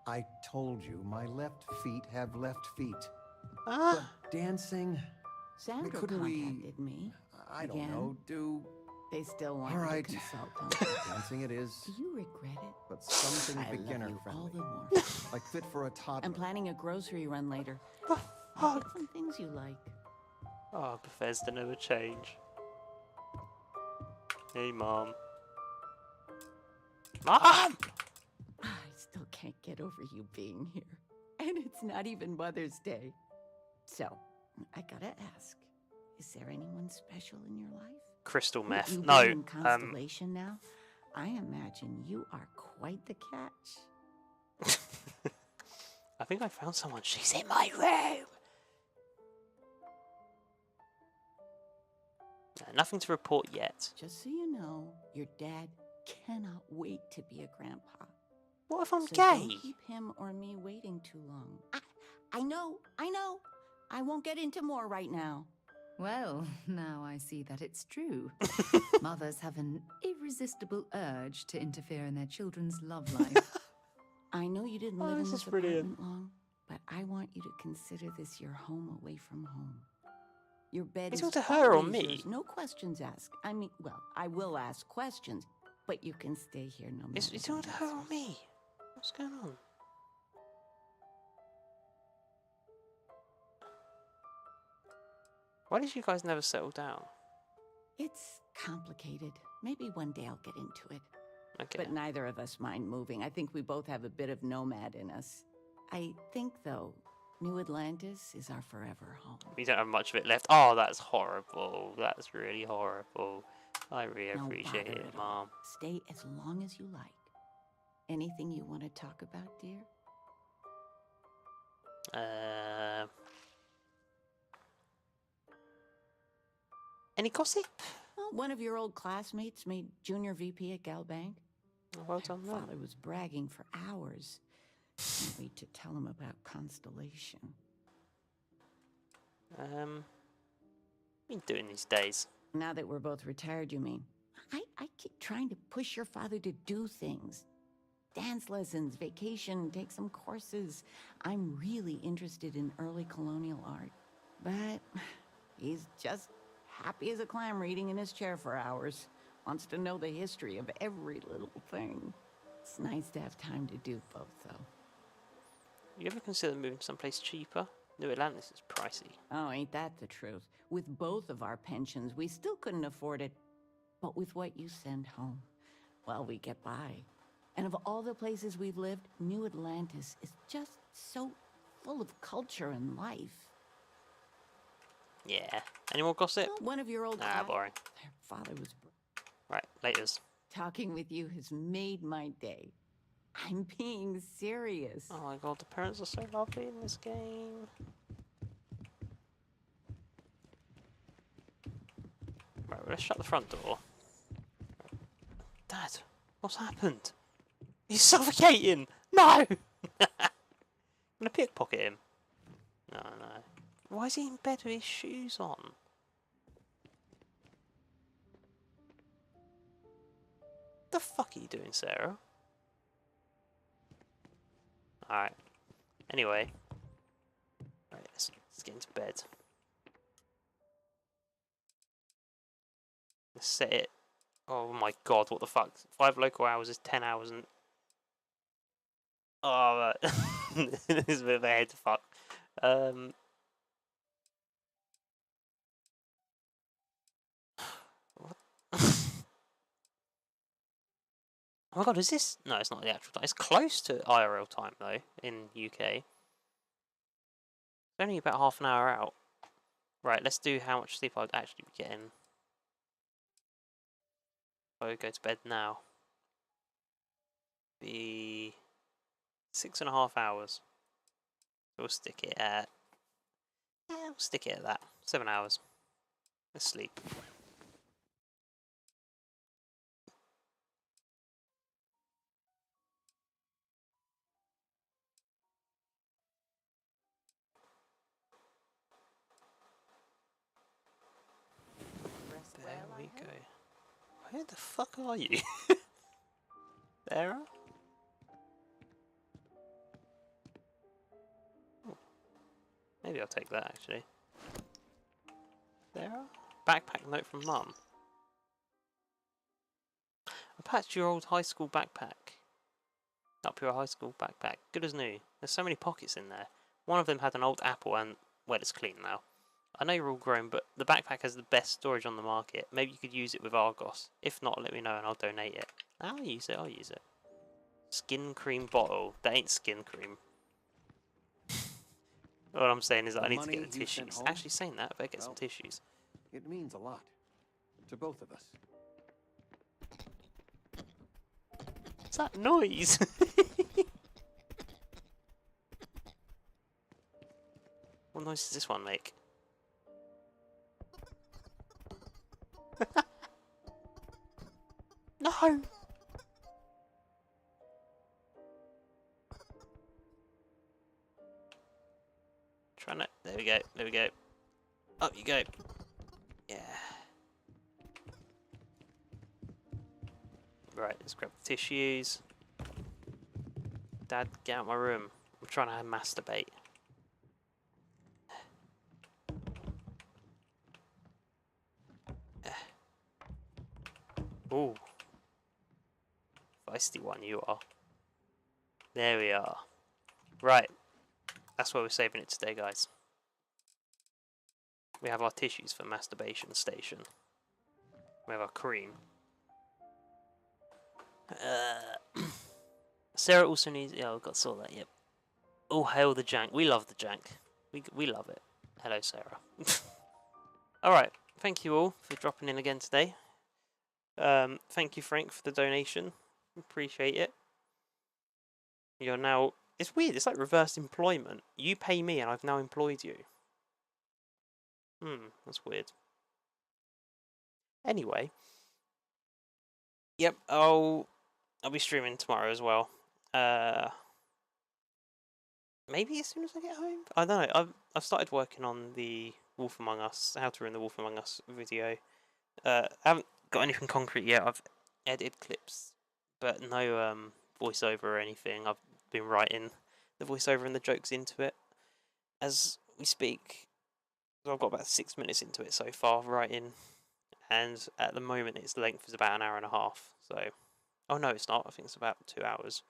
I told you, my left feet have left feet. But dancing. Sandra couldn't we? contacted me. I don't again. know. They still want All me right. to consult them. Dancing it is. Do you regret it? But something I love beginner you friendly. all the more. Like fit for a toddler. I'm planning a grocery run later. I'll get some things you like. Oh, Bethesda never change. Hey, Mom. Mom! I still can't get over you being here. And it's not even Mother's Day. So, I gotta ask, is there anyone special in your life? Crystal With meth. you No. being in Constellation now, I imagine you are quite the catch. I think I found someone. She's in my room. Nothing to report yet. Just so you know, your dad cannot wait to be a grandpa. What if I'm So gay? Don't keep him or me waiting too long. I know. I won't get into more right now. Well, now I see that it's true. Mothers have an irresistible urge to interfere in their children's love life. I know you didn't live in this this is brilliant. apartment long, but I want you to consider this your home away from home. Your bed Is is it to her or always me? yours, no questions asked. I mean, well, I will ask questions, but you can stay here no matter. Is it to her or me? What's going on? Why did you guys never settle down? It's complicated. Maybe one day I'll get into it. Okay. But neither of us mind moving. I think we both have a bit of nomad in us. I think, though, New Atlantis is our forever home. We don't have much of it left. Oh, that's horrible. That's really horrible. I really No appreciate bother it, at all. Mom. Stay as long as you like. Anything you want to talk about, dear? Any gossip? Well, one of your old classmates made junior VP at Galbank. Well done, then. Father was bragging for hours. Can't wait to tell him about Constellation. What have you been doing these days? Now that we're both retired, you mean? I keep trying to push your father to do things. Dance lessons, vacation, take some courses. I'm really interested in early colonial art. But he's just happy as a clam reading in his chair for hours. Wants to know the history of every little thing. It's nice to have time to do both, though. You ever consider moving someplace cheaper? New Atlantis is pricey. Oh, ain't that the truth? With both of our pensions, we still couldn't afford it. But with what you send home, well, we get by. And of all the places we've lived, New Atlantis is just so full of culture and life. Yeah. Any more gossip? Well, one of your old boring. Their father was Right, laters. talking with you has made my day. I'm being serious. Oh my god, the parents are so lovely in this game. Right, well, let's shut the front door. Dad, what's happened? He's suffocating! No! I'm gonna pickpocket him. No. Why is he in bed with his shoes on? The fuck are you doing, Sarah? Alright. Anyway. Right, let's get into bed. Let's set it Oh my god, what the fuck? 5 local hours is 10 hours and... Oh, this is a bit of a head fuck. What? Oh my god, is this... No, it's not the actual time. It's close to IRL time, though, in UK. It's only about half an hour out. Right, let's do how much sleep I would actually be getting. I would go to bed now. Be 6.5 hours. We'll stick it at... Yeah, we'll stick it at that. 7 hours. Let's sleep. There we go. Where the fuck are you? Sarah? Oh. Maybe I'll take that actually. Sarah? Backpack note from Mum. I patched your old high school backpack. Up your high school backpack. Good as new. There's so many pockets in there. One of them had an old apple and, well, it's clean now. I know you're all grown, but the backpack has the best storage on the market. Maybe you could use it with Argos. If not, let me know and I'll donate it. I'll use it, I'll use it. Skin cream bottle. That ain't skin cream. What I'm saying is that I need to get the tissues. Actually saying that, I better get some tissues. It means a lot. To both of us. What's that noise? What noise does this one make? No! Trying to... There we go, there we go. Up you go. Yeah. Right, let's grab the tissues. Dad, get out of my room. I'm trying to masturbate. Ooh. Feisty one you are. There we are. Right. That's where we're saving it today, guys. We have our tissues for masturbation station. We have our cream. Sarah also needs... Yeah, we've got to sort that, yep. Oh, hail the jank. We love the jank. We love it. Hello, Sarah. Alright, thank you all for dropping in again today. Thank you, Frank, for the donation. Appreciate it. You're now... It's weird, it's like reverse employment. You pay me and I've now employed you. That's weird. Anyway. Yep, I'll be streaming tomorrow as well. Maybe as soon as I get home? I don't know. I've started working on the Wolf Among Us, how to run the Wolf Among Us video. I haven't got anything concrete yet. I've edited clips, but no voiceover or anything. I've been writing the voiceover and the jokes into it as we speak. So I've got about 6 minutes into it so far writing, and at the moment its length is about an hour and a half. So, oh no, it's not. I think it's about 2 hours.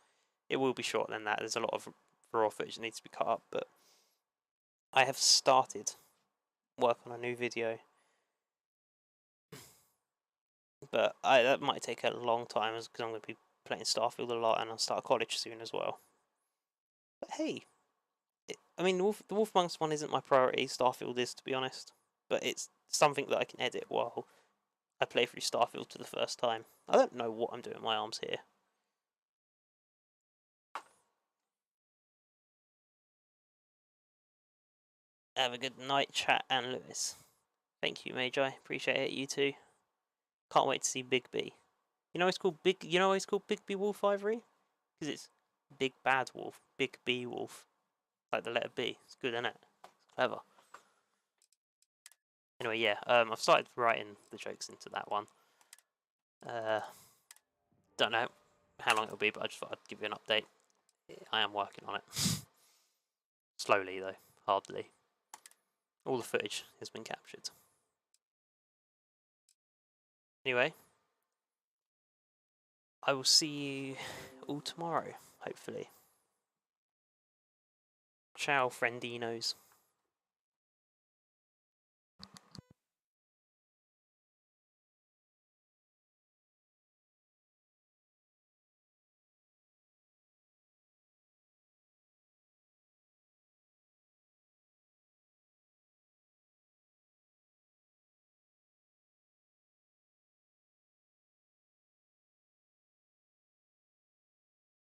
It will be shorter than that. There's a lot of raw footage that needs to be cut up, but I have started work on a new video. But that might take a long time because I'm going to be playing Starfield a lot and I'll start college soon as well. But hey, I mean, the Wolf Among Us one isn't my priority. Starfield is, to be honest. But it's something that I can edit while I play through Starfield for the first time. I don't know what I'm doing with my arms here. Have a good night, chat and Lewis. Thank you, Magi. Appreciate it. You too. Can't wait to see Big B. You know it's called Big. You know why it's called Big B Wolf, Ivory? Because it's Big Bad Wolf, Big B Wolf, like the letter B. It's good, isn't it? It's clever. Anyway, yeah. I've started writing the jokes into that one. Don't know how long it'll be, but I just thought I'd give you an update. I am working on it. Slowly though, hardly. All the footage has been captured. Anyway, I will see you all tomorrow, hopefully. Ciao, friendinos.